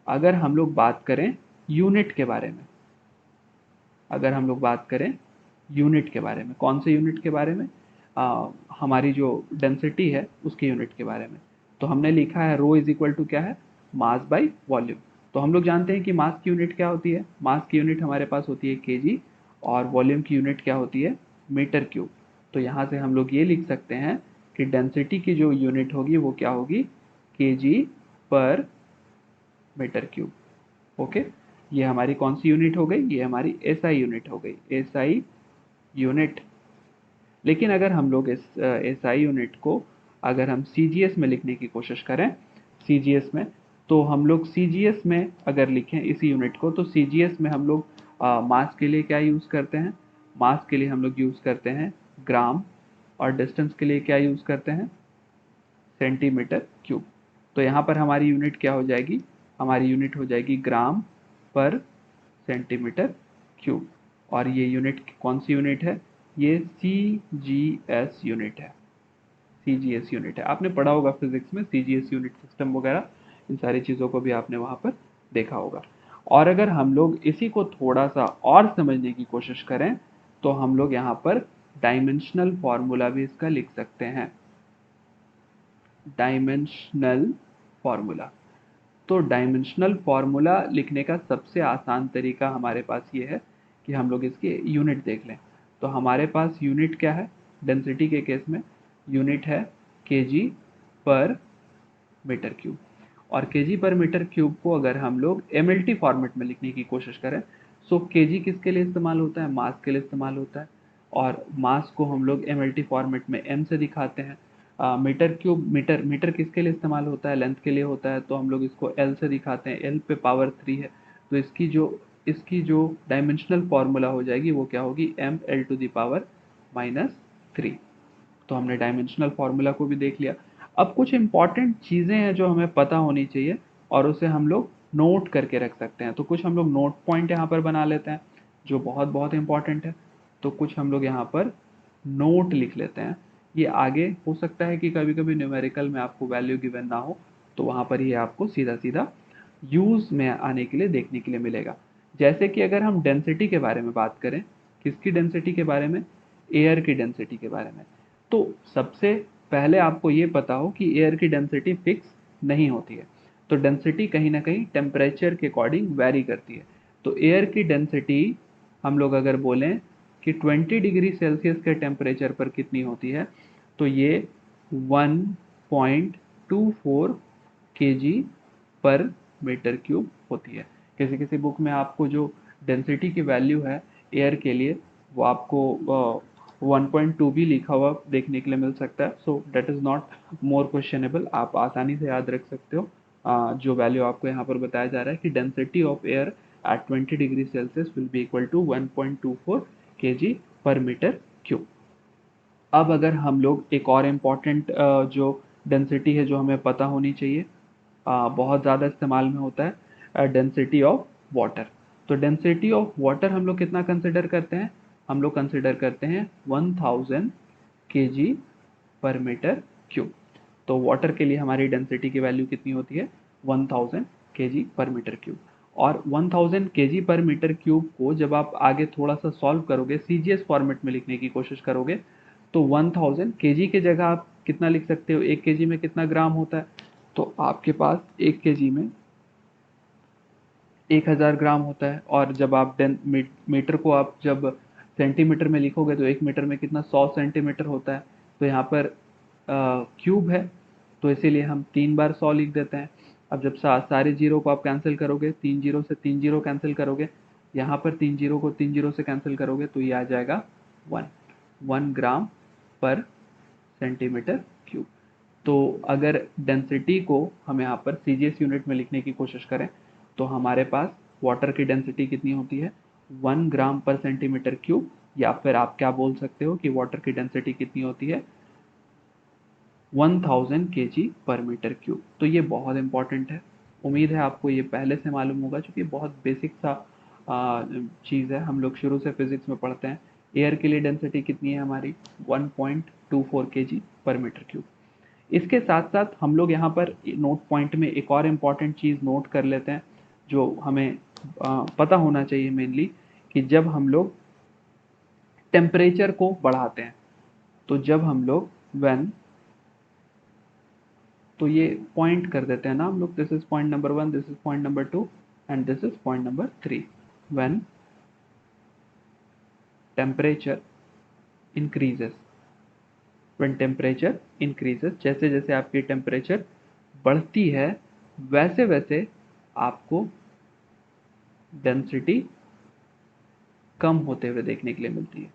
अगर हम लोग बात करें यूनिट के बारे में, अगर हम लोग बात करें यूनिट के बारे में, कौन से यूनिट के बारे में, हमारी जो डेंसिटी है उसके यूनिट के बारे में। तो हमने लिखा है रो इज इक्वल टू क्या है, मास बाई वॉल्यूम। तो हम लोग जानते हैं कि मास की यूनिट क्या होती है, मास की यूनिट हमारे पास होती है केजी, और वॉल्यूम की यूनिट क्या होती है, मीटर क्यूब। तो यहाँ से हम लोग ये लिख सकते हैं कि डेंसिटी की जो यूनिट होगी वो क्या होगी, केजी पर मीटर क्यूब। ओके, ये हमारी कौन सी यूनिट हो गई, ये हमारी एसआई यूनिट हो गई, एसआई यूनिट। लेकिन अगर हम लोग इस एसआई यूनिट को अगर हम सीजीएस में लिखने की कोशिश करें, सीजीएस में, तो हम लोग सीजीएस में अगर लिखें इस यूनिट को, तो सीजीएस में हम लोग मास के लिए क्या यूज़ करते हैं, मास के लिए हम लोग यूज़ करते हैं ग्राम, और डिस्टेंस के लिए क्या यूज़ करते हैं, सेंटीमीटर क्यूब। तो यहाँ पर हमारी यूनिट क्या हो जाएगी, हमारी यूनिट हो जाएगी ग्राम पर सेंटीमीटर क्यूब। और ये यूनिट कौन सी यूनिट है, ये सीजीएस यूनिट है, सीजीएस यूनिट है। आपने पढ़ा होगा फिजिक्स में सीजीएस यूनिट सिस्टम वगैरह, इन सारी चीज़ों को भी आपने वहाँ पर देखा होगा। और अगर हम लोग इसी को थोड़ा सा और समझने की कोशिश करें तो हम लोग यहाँ पर डायमेंशनल फॉर्मूला भी इसका लिख सकते हैं, डायमेंशनल फॉर्मूला। तो डायमेंशनल फॉर्मूला लिखने का सबसे आसान तरीका हमारे पास ये है कि हम लोग इसकी यूनिट देख लें। तो हमारे पास यूनिट क्या है, डेंसिटी के केस में यूनिट है केजी पर मीटर क्यूब। और केजी पर मीटर क्यूब को अगर हम लोग एमएलटी फॉर्मेट में लिखने की कोशिश करें, सो केजी किसके लिए इस्तेमाल होता है, मास के लिए इस्तेमाल होता है। और मास को हम लोग एमएलटी फॉर्मेट में एम से दिखाते हैं। मीटर क्यूब, मीटर मीटर किसके लिए इस्तेमाल होता है, लेंथ के लिए होता है, तो हम लोग इसको एल से दिखाते हैं, एल पे पावर 3 है। तो इसकी जो डायमेंशनल फॉर्मूला हो जाएगी वो क्या होगी, M L to the power -3। तो हमने डायमेंशनल फार्मूला को भी देख लिया। अब कुछ इंपॉर्टेंट चीज़ें हैं जो हमें पता होनी चाहिए और उसे हम लोग नोट करके रख सकते हैं। तो कुछ हम लोग नोट पॉइंट यहाँ पर बना लेते हैं जो बहुत बहुत इंपॉर्टेंट है। तो कुछ हम लोग यहाँ पर नोट लिख लेते हैं। ये आगे हो सकता है कि कभी कभी न्यूमेरिकल में आपको वैल्यू गिवन ना हो, तो वहाँ पर ये आपको सीधा सीधा यूज़ में आने के लिए देखने के लिए मिलेगा। जैसे कि अगर हम डेंसिटी के बारे में बात करें, किसकी डेंसिटी के बारे में, एयर की डेंसिटी के बारे में, तो सबसे पहले आपको ये पता हो कि एयर की डेंसिटी फिक्स नहीं होती है। तो डेंसिटी कहीं ना कहीं टेम्परेचर के अकॉर्डिंग वैरी करती है। तो एयर की डेंसिटी हम लोग अगर बोलें कि 20 डिग्री सेल्सियस के टेम्परेचर पर कितनी होती है, तो ये 1.24 kg पर मीटर क्यूब होती है। किसी किसी बुक में आपको जो डेंसिटी की वैल्यू है एयर के लिए, वो आपको 1.2 भी लिखा हुआ देखने के लिए मिल सकता है। So that is not more questionable, आप आसानी से याद रख सकते हो। जो वैल्यू आपको यहाँ पर बताया जा रहा है कि density of air at 20 degree Celsius will be equal to 1.24 kg per metre cube. अब अगर हम लोग एक और इम्पॉर्टेंट जो डेंसिटी है जो हमें पता होनी चाहिए, बहुत ज़्यादा इस्तेमाल में होता है, डेंसिटी ऑफ वाटर। तो डेंसिटी ऑफ वाटर हम लोग कितना कंसिडर करते हैं, हम लोग कंसिडर करते हैं 1000 kg पर मीटर क्यूब। तो वाटर के लिए हमारी डेंसिटी की वैल्यू कितनी होती है, 1000 kg पर मीटर क्यूब। और 1000 kg पर मीटर क्यूब को जब आप आगे थोड़ा सा सॉल्व करोगे, सीजीएस फॉर्मेट में लिखने की कोशिश करोगे, तो 1000 kg की जगह आप कितना लिख सकते हो, 1 kg में कितना ग्राम होता है, तो आपके पास 1 kg में 1000 ग्राम होता है। और जब आप मीटर को आप जब सेंटीमीटर में लिखोगे तो 1 मीटर में कितना, 100 सेंटीमीटर होता है। तो यहाँ पर क्यूब है, तो इसीलिए हम 3 बार 100 लिख देते हैं। अब जब सारे जीरो को आप कैंसिल करोगे, 3 जीरो से 3 जीरो कैंसिल करोगे, यहाँ पर 3 जीरो को 3 जीरो से कैंसिल करोगे, तो ये आ जाएगा 1 ग्राम पर सेंटीमीटर क्यूब। तो अगर डेंसिटी को हम यहाँ पर सीजीएस यूनिट में लिखने की कोशिश करें, तो हमारे पास वाटर की डेंसिटी कितनी होती है, 1 ग्राम पर सेंटीमीटर क्यूब। या फिर आप क्या बोल सकते हो कि वाटर की डेंसिटी कितनी होती है, 1000 kg पर मीटर क्यूब। तो ये बहुत इंपॉर्टेंट है। उम्मीद है आपको ये पहले से मालूम होगा, क्योंकि बहुत बेसिक सा चीज़ है, हम लोग शुरू से फिजिक्स में पढ़ते हैं। एयर के लिए डेंसिटी कितनी है हमारी, 1.24 kg पर मीटर क्यूब। इसके साथ साथ हम लोग यहाँ पर नोट पॉइंट में एक और इम्पॉर्टेंट चीज़ नोट कर लेते हैं जो हमें पता होना चाहिए मेनली, कि जब हम लोग टेम्परेचर को बढ़ाते हैं, तो जब हम लोग व्हेन, तो ये पॉइंट कर देते हैं ना हम लोग, this is point number 1, this is point number 2 and this is point number 3। When temperature increases, when temperature increases, जैसे जैसे आपकी टेम्परेचर बढ़ती है वैसे वैसे आपको डेंसिटी कम होते हुए देखने के लिए मिलती है।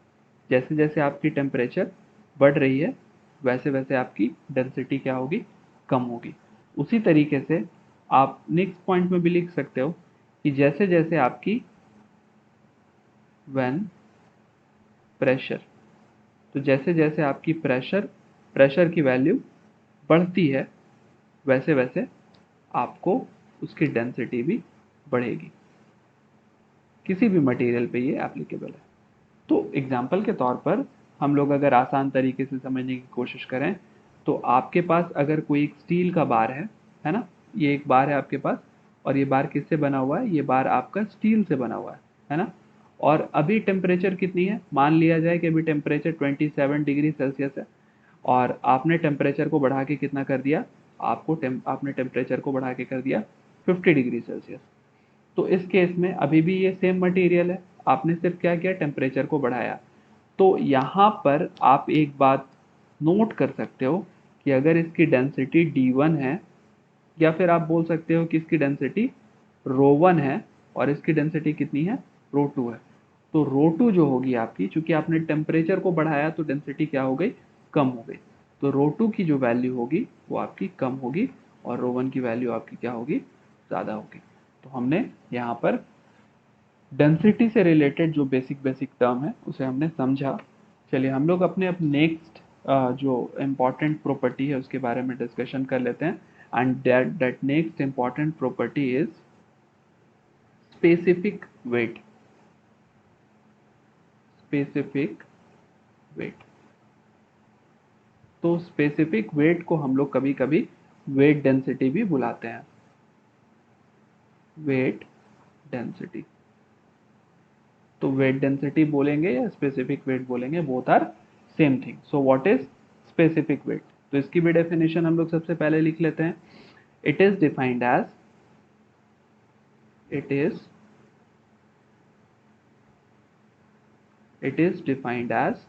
जैसे जैसे आपकी टेम्परेचर बढ़ रही है वैसे वैसे आपकी डेंसिटी क्या होगी, कम होगी। उसी तरीके से आप नेक्स्ट पॉइंट में भी लिख सकते हो कि जैसे जैसे आपकी व्हेन प्रेशर, तो जैसे जैसे आपकी प्रेशर की वैल्यू बढ़ती है वैसे वैसे आपको उसकी डेंसिटी भी बढ़ेगी। किसी भी मटेरियल पे ये एप्लीकेबल है। तो एग्जाम्पल के तौर पर हम लोग अगर आसान तरीके से समझने की कोशिश करें, तो आपके पास अगर कोई एक स्टील का बार है ना, ये एक बार है आपके पास, और ये बार किससे बना हुआ है, ये बार आपका स्टील से बना हुआ है ना। और अभी टेम्परेचर कितनी है, मान लिया जाए कि अभी टेम्परेचर 27 डिग्री सेल्सियस है, और आपने टेम्परेचर को बढ़ा के कितना कर दिया, आपने टेम्परेचर को बढ़ा के कर दिया 50 डिग्री सेल्सियस। तो इस केस में अभी भी ये सेम मटेरियल है, आपने सिर्फ क्या किया, टेम्परेचर को बढ़ाया। तो यहाँ पर आप एक बात नोट कर सकते हो कि अगर इसकी डेंसिटी D1 है, या फिर आप बोल सकते हो कि इसकी डेंसिटी ρ1 है और इसकी डेंसिटी कितनी है, ρ2 है, तो ρ2 जो होगी आपकी, चूंकि आपने टेम्परेचर को बढ़ाया तो डेंसिटी क्या हो गई, कम हो गई। तो ρ2 की जो वैल्यू होगी वो आपकी कम होगी और ρ1 की वैल्यू आपकी क्या होगी, ज़्यादा होगी। तो हमने यहाँ पर डेंसिटी से रिलेटेड जो बेसिक बेसिक टर्म है उसे हमने समझा। चलिए हम लोग अपने अब नेक्स्ट जो इम्पॉर्टेंट प्रॉपर्टी है उसके बारे में डिस्कशन कर लेते हैं। And that next important property is specific wait, specific weight. तो स्पेसिफिक वेट को हम लोग कभी कभी वेट डेंसिटी भी बुलाते हैं, वेट डेंसिटी। तो वेट डेंसिटी बोलेंगे या स्पेसिफिक वेट बोलेंगे, both are same thing. So what is specific weight? तो इसकी भी डेफिनेशन हम लोग सबसे पहले लिख लेते हैं। It is defined as, it is defined as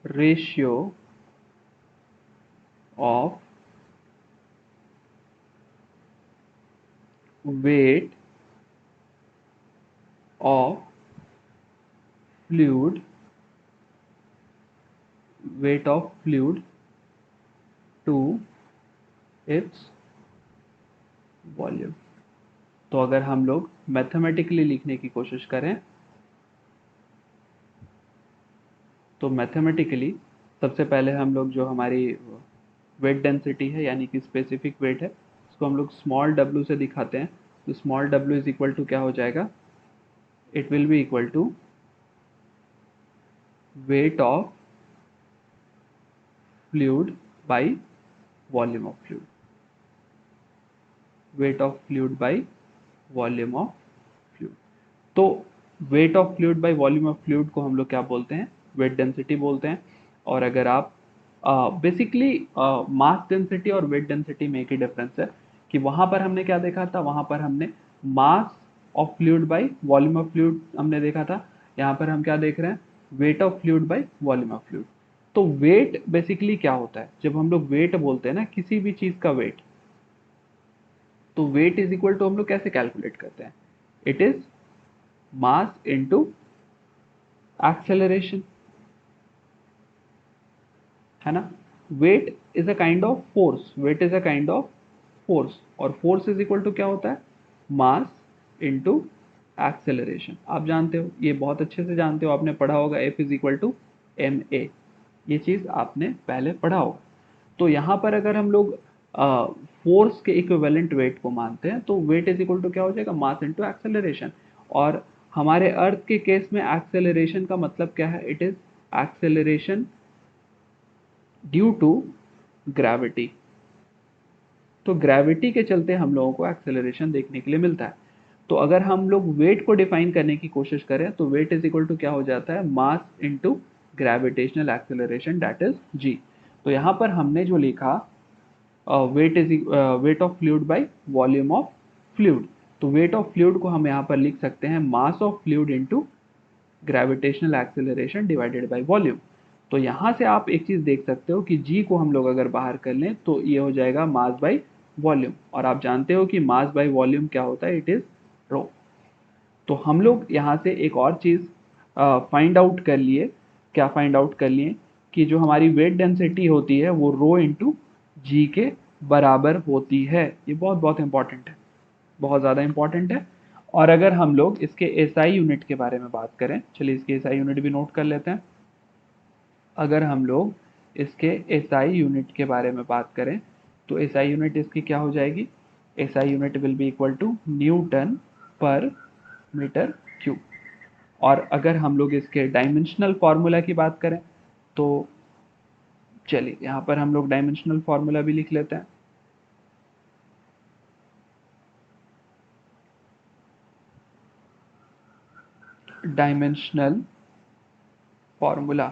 ratio of weight of fluid, weight of fluid to its volume. तो अगर हम लोग मैथमेटिकली लिखने की कोशिश करें तो मैथमेटिकली सबसे पहले हम लोग जो हमारी वेट डेंसिटी है यानी कि स्पेसिफिक वेट है उसको हम लोग स्मॉल w से दिखाते हैं। तो small w is equal to क्या हो जाएगा, it will be equal to weight of fluid by volume of fluid, weight of fluid by volume of fluid. तो weight of fluid by volume of fluid को हम लोग क्या बोलते हैं, वेट डेंसिटी बोलते हैं। और अगर आप बेसिकली मास डेंसिटी और वेट डेंसिटी में एक ही डिफरेंस है कि वहां पर हमने क्या देखा था, वहां पर हमने मास of fluid by volume of fluid हमने देखा था। यहाँ पर हम क्या देख रहे हैं, wait of fluid by volume of fluid. तो वेट बेसिकली क्या होता है, जब हम लोग वेट बोलते हैं ना किसी भी चीज का वेट, तो वेट इज इक्वल टू हम लोग कैसे कैलकुलेट करते हैं, it is mass into acceleration, है ना। Weight is a kind of force, weight is a kind of force, और फोर्स इज इक्वल टू क्या होता है, मास इनटू एक्सेलरेशन। आप जानते हो, ये बहुत अच्छे से जानते हो, आपने पढ़ा होगा F is equal to M A, ये चीज आपने पहले पढ़ा होगा। तो यहाँ पर अगर हम लोग फोर्स के इक्विवेलेंट वेट को मानते हैं तो वेट इज इक्वल टू क्या हो जाएगा, मास इनटू एक्सेलरेशन। और हमारे अर्थ के केस में एक्सेलरेशन का मतलब क्या है, it is acceleration due to gravity. तो ग्रेविटी के चलते हम लोगों को एक्सेलरेशन देखने के लिए मिलता है। तो अगर हम लोग वेट को डिफाइन करने की कोशिश करें तो वेट इज इक्वल टू क्या हो जाता है, mass into gravitational acceleration that is G. तो यहाँ पर हमने जो लिखा weight of fluid by volume of fluid, तो वेट ऑफ फ्लूइड को हम यहाँ पर लिख सकते हैं mass of fluid into gravitational acceleration divided by volume. तो यहाँ से आप एक चीज देख सकते हो कि जी को हम लोग अगर बाहर कर लें तो ये हो जाएगा मास बाय वॉल्यूम, और आप जानते हो कि मास बाय वॉल्यूम क्या होता है, इट इज रो। तो हम लोग यहाँ से एक और चीज फाइंड आउट कर लिए, क्या फाइंड आउट कर लिए कि जो हमारी वेट डेंसिटी होती है वो रो इंटू जी के बराबर होती है। ये बहुत बहुत इंपॉर्टेंट है, बहुत ज़्यादा इंपॉर्टेंट है। और अगर हम लोग इसके एसआई यूनिट के बारे में बात करें, चलिए इसके एसआई यूनिट भी नोट कर लेते हैं। अगर हम लोग इसके एसआई यूनिट के बारे में बात करें तो एसआई यूनिट इसकी क्या हो जाएगी, SI unit will be equal to newton per metre cube. और अगर हम लोग इसके डायमेंशनल फार्मूला की बात करें तो चलिए यहाँ पर हम लोग डायमेंशनल फार्मूला भी लिख लेते हैं। डायमेंशनल फार्मूला,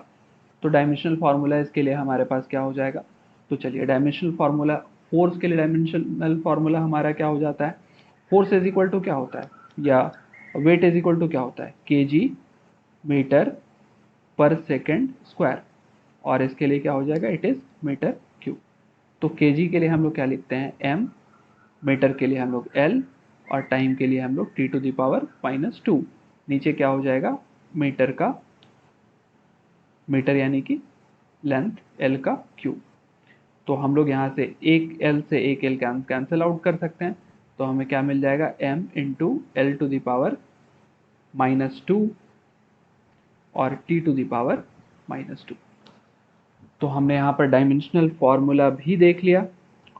तो डायमेंशनल फार्मूला इसके लिए हमारे पास क्या हो जाएगा, तो चलिए डायमेंशनल फार्मूला, फोर्स के लिए डायमेंशनल फार्मूला हमारा क्या हो जाता है, फोर्स इज इक्वल टू क्या होता है, या वेट इज इक्वल टू क्या होता है, केजी मीटर पर सेकेंड स्क्वायर, और इसके लिए क्या हो जाएगा, इट इज मीटर क्यूब। तो केजी के लिए हम लोग क्या लिखते हैं, एम, मीटर के लिए हम लोग एल, और टाइम के लिए हम लोग टी टू द पावर -2। नीचे क्या हो जाएगा, मीटर का, मीटर यानी कि लेंथ, एल का क्यूब। तो हम लोग यहाँ से एक एल से एक एल कैंसिल आउट कर सकते हैं। तो हमें क्या मिल जाएगा, M into L to the power -2 और टी टू द पावर -2। तो हमने यहाँ पर डायमेंशनल फॉर्मूला भी देख लिया।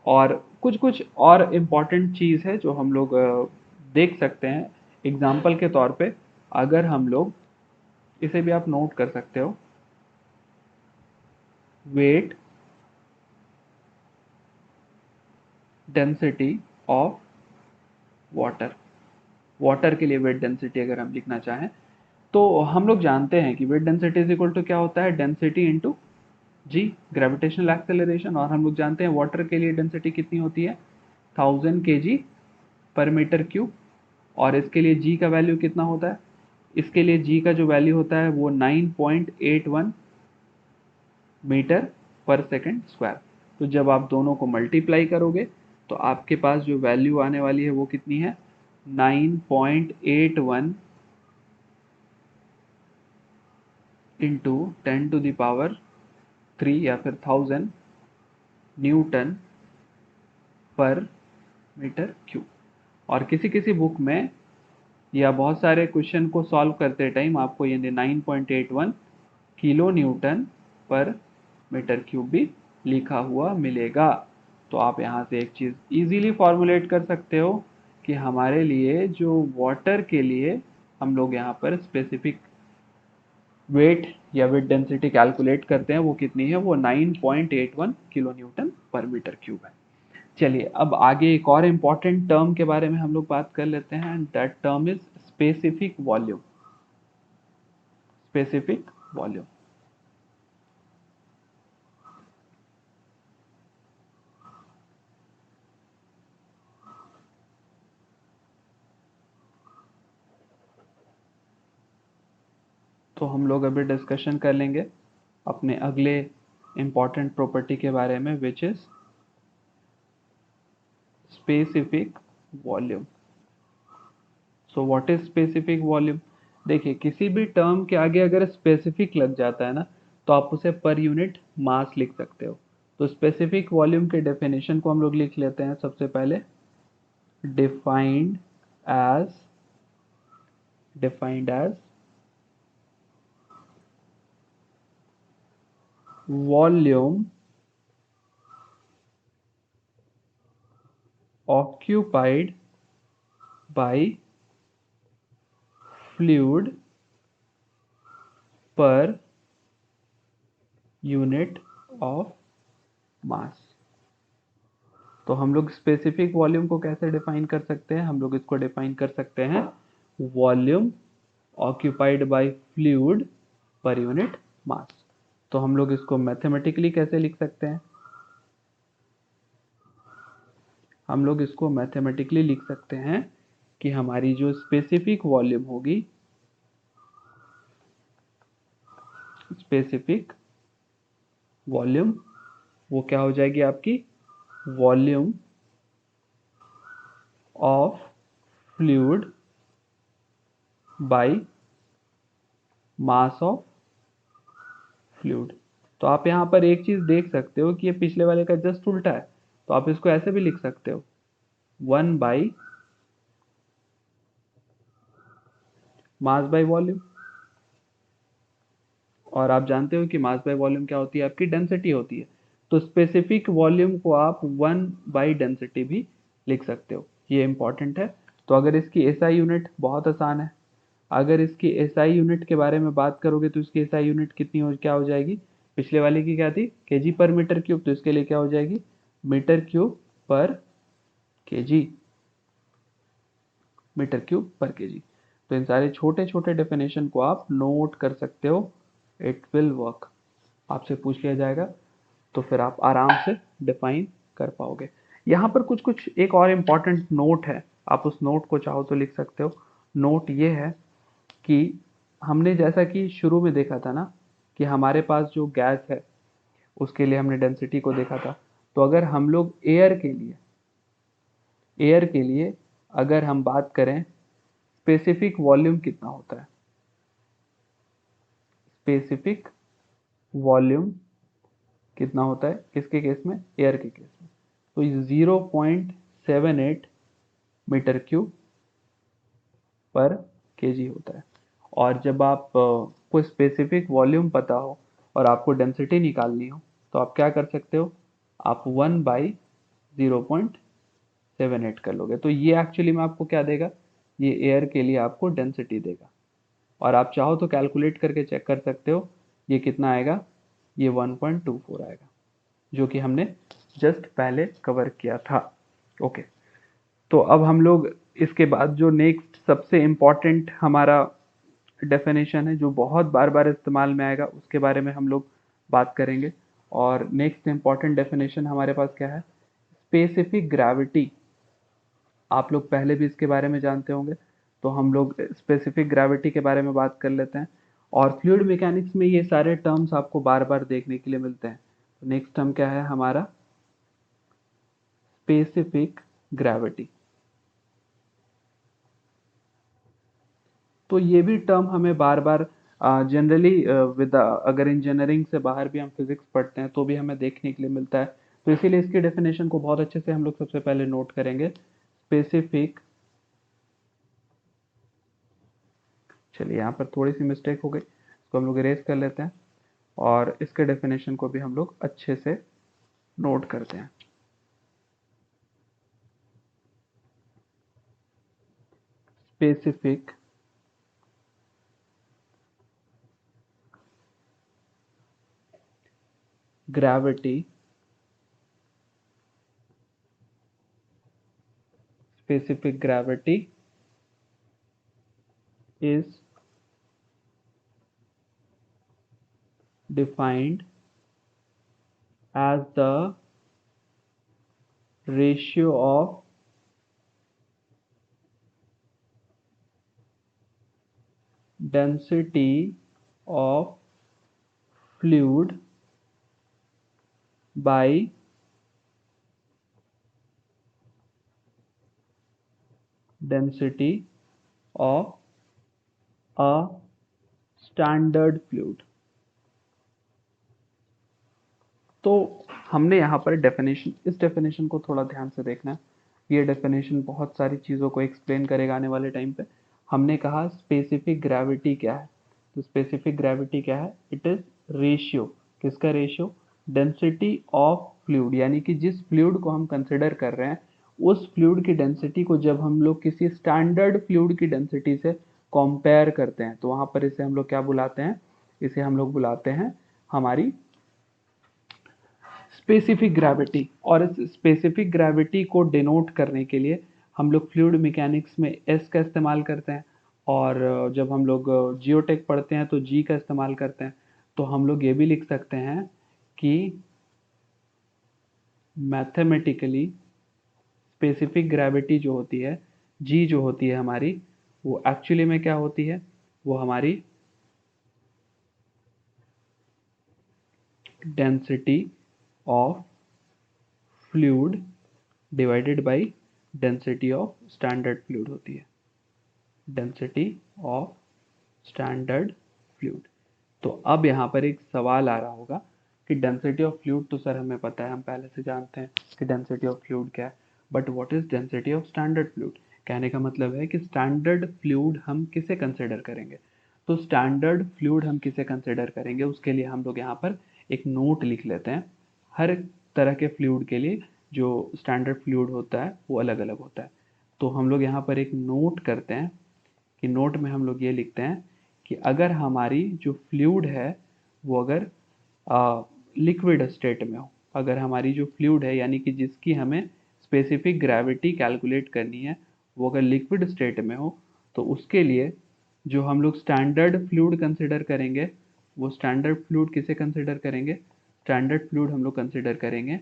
और कुछ कुछ और इम्पॉर्टेंट चीज़ है जो हम लोग देख सकते हैं एग्जाम्पल के तौर पे। अगर हम लोग इसे भी आप नोट कर सकते हो, weight density of water, water के लिए वेट डेंसिटी अगर हम लिखना चाहें तो हम लोग जानते हैं कि weight density is equal to क्या होता है, density into G, gravitational acceleration. और हम लोग जानते हैं वाटर के लिए डेंसिटी कितनी होती है, 1000 kg पर मीटर क्यूब। और इसके लिए जी का वैल्यू कितना होता है, इसके लिए जी का जो वैल्यू होता है वो 9.81 मीटर पर सेकेंड स्क्वायर। तो जब आप दोनों को मल्टीप्लाई करोगे तो आपके पास जो वैल्यू आने वाली है वो कितनी है, 9.81 इंटू 10⁻³ या फिर 1000 न्यूटन पर मीटर क्यूब। और किसी किसी बुक में या बहुत सारे क्वेश्चन को सॉल्व करते टाइम आपको ये 9.81 kilo Newton per metre cube भी लिखा हुआ मिलेगा। तो आप यहाँ से एक चीज़ इजीली फॉर्मुलेट कर सकते हो कि हमारे लिए जो वाटर के लिए हम लोग यहाँ पर स्पेसिफिक वेट या वेट डेंसिटी कैलकुलेट करते हैं वो कितनी है, वो 9.81 kilo Newton per metre cube है। चलिए अब आगे एक और इम्पॉर्टेंट टर्म के बारे में हम लोग बात कर लेते हैं, and that term is specific volume. Specific volume, तो हम लोग अभी डिस्कशन कर लेंगे अपने अगले इम्पॉर्टेंट प्रॉपर्टी के बारे में, which is specific volume. So what is specific volume. देखिए किसी भी टर्म के आगे अगर स्पेसिफिक लग जाता है ना तो आप उसे पर यूनिट मास लिख सकते हो। तो स्पेसिफिक वॉल्यूम के डेफिनेशन को हम लोग लिख लेते हैं सबसे पहले, defined as volume occupied by fluid per unit of mass. तो हम लोग स्पेसिफिक वॉल्यूम को कैसे डिफाइन कर सकते हैं, हम लोग इसको डिफाइन कर सकते हैं volume occupied by fluid per unit mass. तो हम लोग इसको मैथमेटिकली कैसे लिख सकते हैं, हम लोग इसको मैथमेटिकली लिख सकते हैं कि हमारी जो स्पेसिफिक वॉल्यूम होगी, स्पेसिफिक वॉल्यूम वो क्या हो जाएगी आपकी, volume of fluid by mass of fluid. तो आप यहाँ पर एक चीज देख सकते हो कि ये पिछले वाले का जस्ट उल्टा है। तो आप इसको ऐसे भी लिख सकते हो, 1 मास बाय वॉल्यूम। और आप जानते हो कि मास बाय वॉल्यूम क्या होती है, आपकी डेंसिटी होती है। तो स्पेसिफिक वॉल्यूम को आप 1/डेंसिटी भी लिख सकते हो, ये इंपॉर्टेंट है। तो अगर इसकी एसआई यूनिट बहुत आसान है, अगर इसकी एसआई यूनिट के बारे में बात करोगे तो इसकी एसआई यूनिट कितनी हो, क्या हो जाएगी, पिछले वाले की क्या थी, केजी पर मीटर क्यूब, तो इसके लिए क्या हो जाएगी, मीटर क्यूब पर केजी, मीटर क्यूब पर केजी। तो इन सारे छोटे छोटे डेफिनेशन को आप नोट कर सकते हो, इट विल वर्क। आपसे पूछ लिया जाएगा तो फिर आप आराम से डिफाइन कर पाओगे। यहाँ पर कुछ कुछ एक और इम्पॉर्टेंट नोट है, आप उस नोट को चाहो तो लिख सकते हो। नोट ये है कि हमने जैसा कि शुरू में देखा था ना कि हमारे पास जो गैस है उसके लिए हमने डेंसिटी को देखा था। तो अगर हम लोग एयर के लिए अगर हम बात करें स्पेसिफिक वॉल्यूम कितना होता है, स्पेसिफिक वॉल्यूम कितना होता है किसके केस में, एयर के केस में, तो 0.78 मीटर क्यूब पर केजी होता है। और जब आप कोई स्पेसिफिक वॉल्यूम पता हो और आपको डेंसिटी निकालनी हो तो आप क्या कर सकते हो, आप 1 0.78 कर लोगे तो ये एक्चुअली में आपको क्या देगा, ये एयर के लिए आपको डेंसिटी देगा। और आप चाहो तो कैलकुलेट करके चेक कर सकते हो, ये कितना आएगा, ये 1.24 आएगा, जो कि हमने जस्ट पहले कवर किया था। ओके, तो अब हम लोग इसके बाद जो नेक्स्ट सबसे इम्पॉर्टेंट हमारा डेफिनेशन है, जो बहुत बार बार इस्तेमाल में आएगा, उसके बारे में हम लोग बात करेंगे। और नेक्स्ट इम्पॉर्टेंट डेफिनेशन हमारे पास क्या है, स्पेसिफिक ग्रेविटी। आप लोग पहले भी इसके बारे में जानते होंगे, तो हम लोग स्पेसिफिक ग्रेविटी के बारे में बात कर लेते हैं। और फ्लूइड मैकेनिक्स में ये सारे टर्म्स आपको बार बार देखने के लिए मिलते हैं। तो नेक्स्ट टर्म क्या है हमारा, स्पेसिफिक ग्रेविटी। तो ये भी टर्म हमें बार बार जनरली विद अगर इंजीनियरिंग से बाहर भी हम फिजिक्स पढ़ते हैं तो भी हमें देखने के लिए मिलता है। तो इसीलिए इसकी डेफिनेशन को बहुत अच्छे से हम लोग सबसे पहले नोट करेंगे, स्पेसिफिक। चलिए यहाँ पर थोड़ी सी मिस्टेक हो गई, इसको हम लोग इरेज कर लेते हैं और इसके डेफिनेशन को भी हम लोग अच्छे से नोट करते हैं। Specific gravity, specific gravity is defined as the ratio of density of fluid by density of a standard fluid। तो हमने यहाँ पर डेफिनेशन, इस डेफिनेशन को थोड़ा ध्यान से देखना है। ये डेफिनेशन बहुत सारी चीज़ों को एक्सप्लेन करेगा आने वाले टाइम पे। हमने कहा स्पेसिफिक ग्रेविटी क्या है, तो स्पेसिफिक ग्रेविटी क्या है, इट इज रेशियो, किसका रेशियो, डेंसिटी ऑफ फ्लूइड, यानी कि जिस फ्लूइड को हम कंसिडर कर रहे हैं उस फ्लूइड की डेंसिटी को जब हम लोग किसी स्टैंडर्ड फ्लूइड की डेंसिटी से कंपेयर करते हैं तो वहां पर इसे हम लोग क्या बुलाते हैं, इसे हम लोग बुलाते हैं हमारी स्पेसिफिक ग्रेविटी। और इस स्पेसिफिक ग्रेविटी को डिनोट करने के लिए हम लोग फ्लूइड मैकेनिक्स में एस का इस्तेमाल करते हैं, और जब हम लोग जियोटेक पढ़ते हैं तो जी का इस्तेमाल करते हैं। तो हम लोग ये भी लिख सकते हैं कि मैथमेटिकली स्पेसिफिक ग्रेविटी जो होती है, जी जो होती है हमारी, वो एक्चुअली में क्या होती है, वो हमारी density of fluid divided by density of standard fluid होती है, डेंसिटी ऑफ स्टैंडर्ड फ्लूइड। तो अब यहाँ पर एक सवाल आ रहा होगा कि डेंसिटी ऑफ फ्लूइड तो सर हमें पता है, हम पहले से जानते हैं कि डेंसिटी ऑफ फ्लूइड क्या है, but what is density of standard fluid. कहने का मतलब है कि स्टैंडर्ड फ्लूइड हम किसे कंसिडर करेंगे। तो स्टैंडर्ड फ्लूइड हम किसे कंसिडर करेंगे, उसके लिए हम लोग यहाँ पर एक नोट लिख लेते हैं। हर तरह के फ्लूइड के लिए जो स्टैंडर्ड फ्लूइड होता है वो अलग अलग होता है। तो हम लोग यहाँ पर एक नोट करते हैं कि नोट में हम लोग ये लिखते हैं कि अगर हमारी जो फ्लूइड है वो अगर लिक्विड स्टेट में हो, अगर हमारी जो फ्लूइड है यानी कि जिसकी हमें स्पेसिफिक ग्रेविटी कैलकुलेट करनी है वो अगर लिक्विड स्टेट में हो, तो उसके लिए जो हम लोग स्टैंडर्ड फ्लूइड कंसिडर करेंगे, वो स्टैंडर्ड फ्लूइड किसे कंसिडर करेंगे, स्टैंडर्ड फ्लूइड हम लोग कंसिडर करेंगे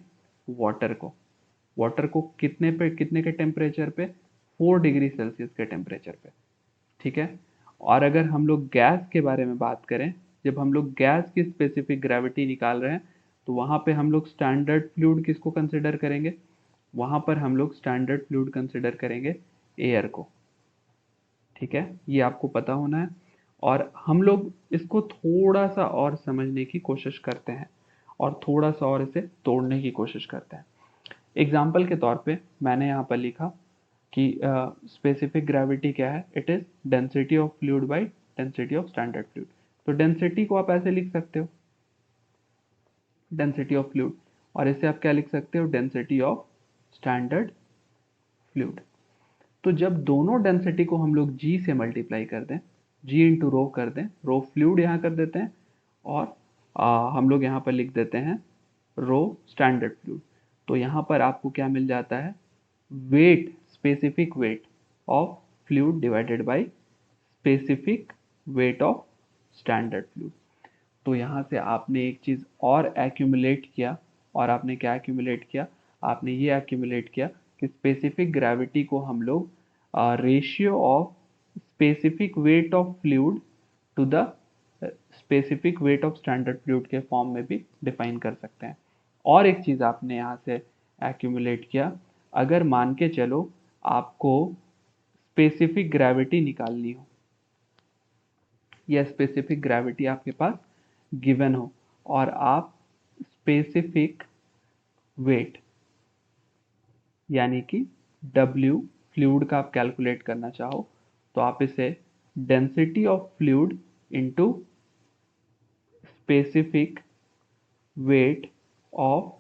वाटर को। वाटर को कितने पे, कितने के टेम्परेचर पे, 4 डिग्री सेल्सियस के टेम्परेचर पे, ठीक है। और अगर हम लोग गैस के बारे में बात करें, जब हम लोग गैस की स्पेसिफिक ग्रेविटी निकाल रहे हैं तो वहाँ पे हम लोग स्टैंडर्ड फ्लूइड किसको कंसिडर करेंगे, वहाँ पर हम लोग स्टैंडर्ड फ्लूइड कंसिडर करेंगे एयर को, ठीक है। ये आपको पता होना है। और हम लोग इसको थोड़ा सा और समझने की कोशिश करते हैं और थोड़ा सा और इसे तोड़ने की कोशिश करते हैं। एग्जाम्पल के तौर पे मैंने यहाँ पर लिखा कि स्पेसिफिक ग्रेविटी क्या है, it is density of fluid bye density of standard fluid. तो डेंसिटी को आप ऐसे लिख सकते हो, डेंसिटी ऑफ फ्लूइड, और इसे आप क्या लिख सकते हो, डेंसिटी ऑफ स्टैंडर्ड फ्लूइड। तो जब दोनों डेंसिटी को हम लोग जी से मल्टीप्लाई कर दें, जी इंटू रो कर दें, रो फ्लूइड यहाँ कर देते हैं और हम लोग यहाँ पर लिख देते हैं रो स्टैंडर्ड फ्लूइड। तो यहाँ पर आपको क्या मिल जाता है, weight, specific weight of fluid divided by specific weight of standard fluid. तो यहाँ से आपने एक चीज़ और एक्यूमुलेट किया, और आपने क्या एक्यूमुलेट किया, आपने ये एक्यूमुलेट किया कि स्पेसिफिक ग्रेविटी को हम लोग ratio of specific weight of fluid to the specific weight of standard fluid के फॉर्म में भी डिफाइन कर सकते हैं। और एक चीज़ आपने यहाँ से एक्यूमुलेट किया, अगर मान के चलो आपको स्पेसिफिक ग्रेविटी निकालनी हो, या स्पेसिफिक ग्रेविटी आपके पास गिवन हो, और आप स्पेसिफिक वेट यानी कि W फ्लूइड का आप कैलकुलेट करना चाहो, तो आप इसे density of fluid into specific weight of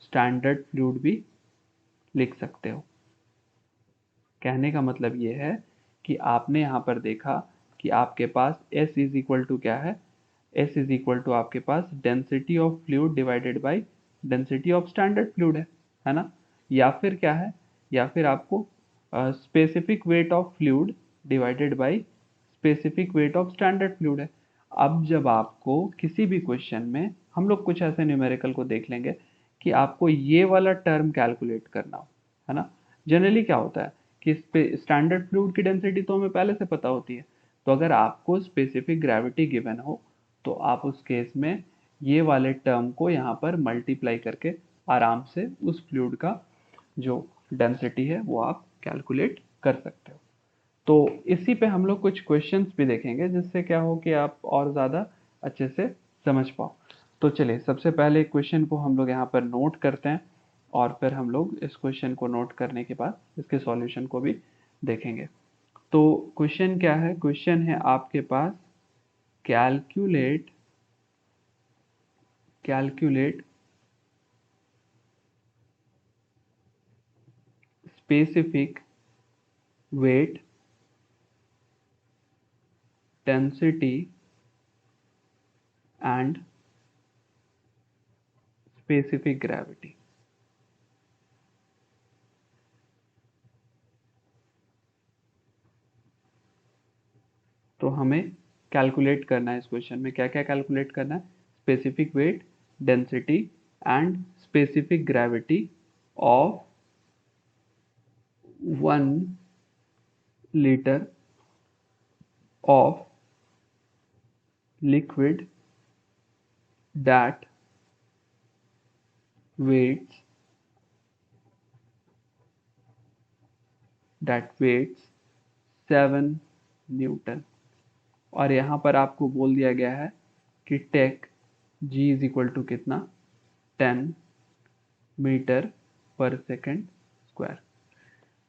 standard fluid भी लिख सकते हो। कहने का मतलब ये है कि आपने यहाँ पर देखा कि आपके पास S इज इक्वल टू क्या है, S इज इक्वल टू आपके पास density of fluid divided by density of standard fluid है ना, या फिर क्या है, या फिर आपको specific weight of fluid divided by specific weight of standard fluid है। अब जब आपको किसी भी क्वेश्चन में, हम लोग कुछ ऐसे न्यूमेरिकल को देख लेंगे कि आपको ये वाला टर्म कैलकुलेट करना हो, है ना। जनरली क्या होता है कि स्टैंडर्ड फ्लूइड की डेंसिटी तो हमें पहले से पता होती है, तो अगर आपको स्पेसिफिक ग्रेविटी गिवन हो तो आप उस केस में ये वाले टर्म को यहाँ पर मल्टीप्लाई करके आराम से उस फ्लूइड का जो डेंसिटी है वो आप कैलकुलेट कर सकते हो। तो इसी पे हम लोग कुछ क्वेश्चंस भी देखेंगे जिससे क्या हो कि आप और ज़्यादा अच्छे से समझ पाओ। तो चलिए सबसे पहले क्वेश्चन को हम लोग यहाँ पर नोट करते हैं, और फिर हम लोग इस क्वेश्चन को नोट करने के बाद इसके सॉल्यूशन को भी देखेंगे। तो क्वेश्चन क्या है, क्वेश्चन है आपके पास calculate specific weight density and specific gravity. तो हमें कैलकुलेट करना है इस क्वेश्चन में, क्या क्या कैलकुलेट करना है, specific weight density and specific gravity of 1 liter of liquid that weighs 7 Newton। और यहाँ पर आपको बोल दिया गया है कि take G is equal to कितना, 10 मीटर/सेकेंड स्क्वायर।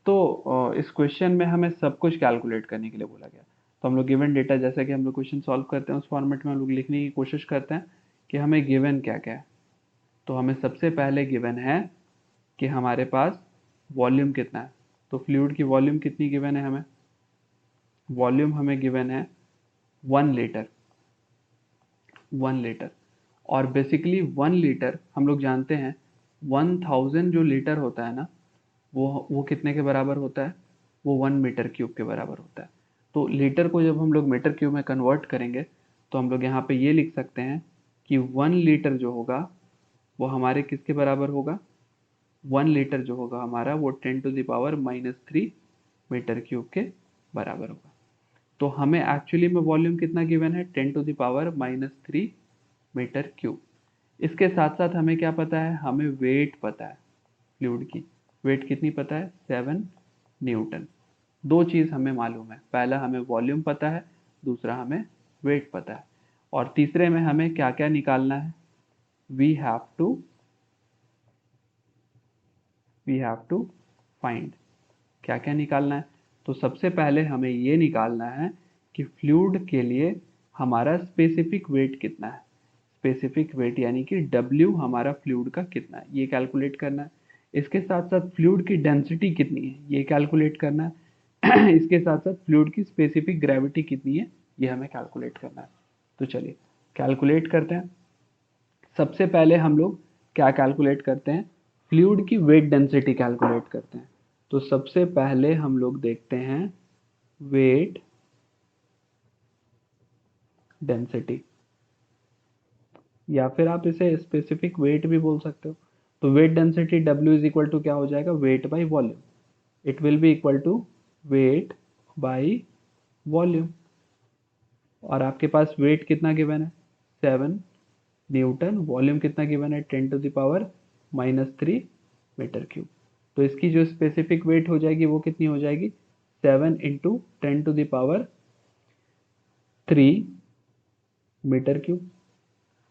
तो इस क्वेश्चन में हमें सब कुछ कैलकुलेट करने के लिए बोला गया। तो हम लोग गिवन डेटा, जैसा कि हम लोग क्वेश्चन सॉल्व करते हैं उस फॉर्मेट में हम लोग लिखने की कोशिश करते हैं कि हमें गिवन क्या क्या है। तो हमें सबसे पहले गिवन है कि हमारे पास वॉल्यूम कितना है। तो फ्लूइड की वॉल्यूम कितनी गिवन है, हमें वॉल्यूम हमें गिवन है 1 लीटर। और बेसिकली 1 लीटर हम लोग जानते हैं 1000 जो लीटर होता है ना, वो कितने के बराबर होता है, वो 1 मीटर क्यूब के बराबर होता है। तो लीटर को जब हम लोग मीटर क्यूब में कन्वर्ट करेंगे तो हम लोग यहाँ पे ये लिख सकते हैं कि 1 लीटर जो होगा वो हमारे किसके बराबर होगा, 1 लीटर जो होगा हमारा वो 10⁻³ मीटर क्यूब के बराबर होगा। तो हमें एक्चुअली में वॉल्यूम कितना गिवन है, 10⁻³ मीटर क्यूब। इसके साथ साथ हमें क्या पता है, हमें वेट पता है फ्लूइड की, वेट कितनी पता है, 7 Newton। दो चीज़ हमें मालूम है, पहला हमें वॉल्यूम पता है, दूसरा हमें वेट पता है। और तीसरे में हमें क्या क्या निकालना है, वी हैव टू फाइंड, क्या क्या निकालना है। तो सबसे पहले हमें ये निकालना है कि फ्लूइड के लिए हमारा स्पेसिफिक वेट कितना है। स्पेसिफिक वेट यानी कि W हमारा फ्लूइड का कितना है, ये कैलकुलेट करना है। इसके साथ साथ फ्लूइड की डेंसिटी कितनी है ये कैलकुलेट करना है। इसके साथ साथ फ्लूइड की स्पेसिफिक ग्रेविटी कितनी है ये हमें कैलकुलेट करना है। तो चलिए कैलकुलेट करते हैं। सबसे पहले हम लोग क्या कैलकुलेट करते हैं, फ्लूइड की वेट डेंसिटी कैलकुलेट करते हैं। तो सबसे पहले हम लोग देखते हैं वेट डेंसिटी, या फिर आप इसे स्पेसिफिक वेट भी बोल सकते हो। तो weight density W is equal to क्या हो जाएगा, weight by volume. It will be equal to weight by volume. और आपके पास वेट कितना गिवन है, 7 न्यूटन, वॉल्यूम कितना गिवन है, 10⁻³ मीटर क्यूब। तो इसकी जो स्पेसिफिक वेट हो जाएगी वो कितनी हो जाएगी, 7 इंटू 10⁻³ मीटर क्यूब।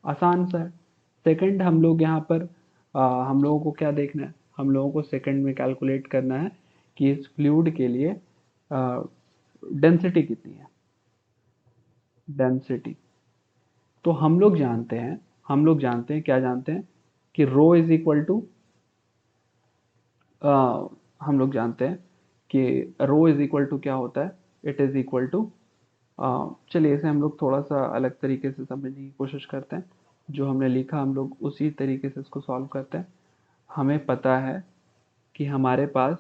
आसान सा है। सेकंड हम लोग यहाँ पर हम लोगों को क्या देखना है, हम लोगों को सेकंड में कैलकुलेट करना है कि इस फ्लूइड के लिए डेंसिटी कितनी है। डेंसिटी तो हम लोग जानते हैं क्या जानते हैं कि रो इज इक्वल टू, हम लोग जानते हैं कि रो इज इक्वल टू क्या होता है, इट इज इक्वल टू, चलिए इसे हम लोग थोड़ा सा अलग तरीके से समझने की कोशिश करते हैं। जो हमने लिखा हम लोग उसी तरीके से इसको सॉल्व करते हैं। हमें पता है कि हमारे पास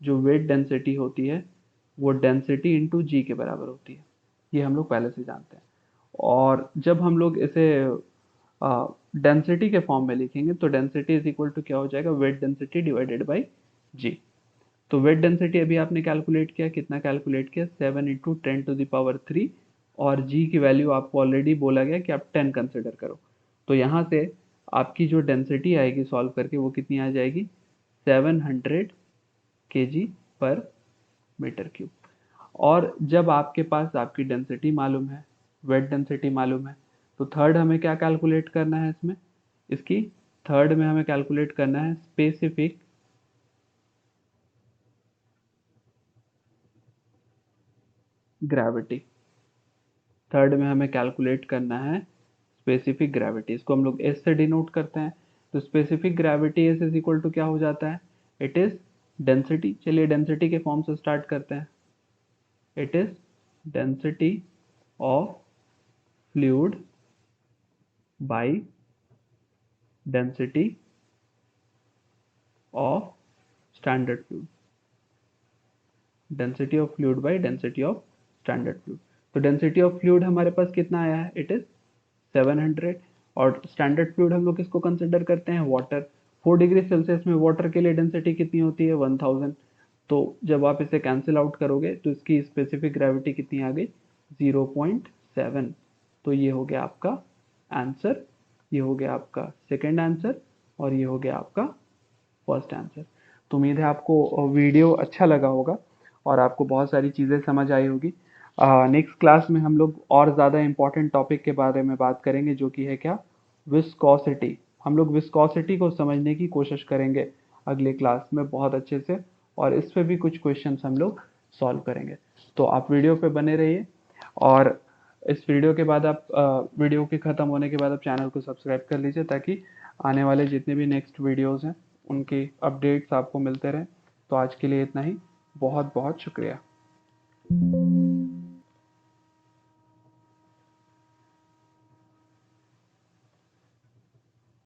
जो वेट डेंसिटी होती है वो डेंसिटी इंटू जी के बराबर होती है, ये हम लोग पहले से जानते हैं। और जब हम लोग इसे डेंसिटी के फॉर्म में लिखेंगे तो डेंसिटी इज इक्वल टू क्या हो जाएगा, वेट डेंसिटी डिवाइडेड बाई जी। तो वेट डेंसिटी अभी आपने कैलकुलेट किया, कितना कैलकुलेट किया, 7 × 10⁻³ और जी की वैल्यू आपको ऑलरेडी बोला गया कि आप 10 कंसिडर करो। तो यहाँ से आपकी जो डेंसिटी आएगी सॉल्व करके वो कितनी आ जाएगी, 700 kg पर मीटर क्यूब। और जब आपके पास आपकी डेंसिटी मालूम है, वेट डेंसिटी मालूम है, तो थर्ड हमें क्या कैलकुलेट करना है इसमें, इसकी थर्ड में हमें कैलकुलेट करना है स्पेसिफिक ग्रेविटी। थर्ड में हमें कैलकुलेट करना है स्पेसिफिक ग्रेविटी, इसको हम लोग एस से डिनोट करते हैं। तो specific gravity S is equal to क्या हो जाता है, इट इज डेंसिटी। चलिए डेंसिटी के फॉर्म से स्टार्ट करते हैं। It is density of fluid by density of standard fluid. Density of fluid by density of standard fluid. तो डेंसिटी ऑफ फ्लूइड हमारे पास कितना आया है, इट इज 700। और स्टैंडर्ड फ्लूइड हम लोग किसको कंसिडर करते हैं, वाटर। 4 डिग्री सेल्सियस में वाटर के लिए डेंसिटी कितनी होती है, 1000। तो जब आप इसे कैंसिल आउट करोगे तो इसकी स्पेसिफिक ग्रेविटी कितनी आ गई, 0.7। तो ये हो गया आपका आंसर, ये हो गया आपका सेकेंड आंसर, और ये हो गया आपका फर्स्ट आंसर। तो उम्मीद है आपको वीडियो अच्छा लगा होगा और आपको बहुत सारी चीज़ें समझ आई होगी। नेक्स्ट क्लास में हम लोग और ज़्यादा इम्पोर्टेंट टॉपिक के बारे में बात करेंगे, जो कि है क्या, विस्कोसिटी। हम लोग विस्कोसिटी को समझने की कोशिश करेंगे अगले क्लास में बहुत अच्छे से, और इस पे भी कुछ क्वेश्चंस हम लोग सॉल्व करेंगे। तो आप वीडियो पे बने रहिए, और इस वीडियो के बाद आप वीडियो के ख़त्म होने के बाद आप चैनल को सब्सक्राइब कर लीजिए, ताकि आने वाले जितने भी नेक्स्ट वीडियोज़ हैं उनकी अपडेट्स आपको मिलते रहें। तो आज के लिए इतना ही, बहुत बहुत शुक्रिया।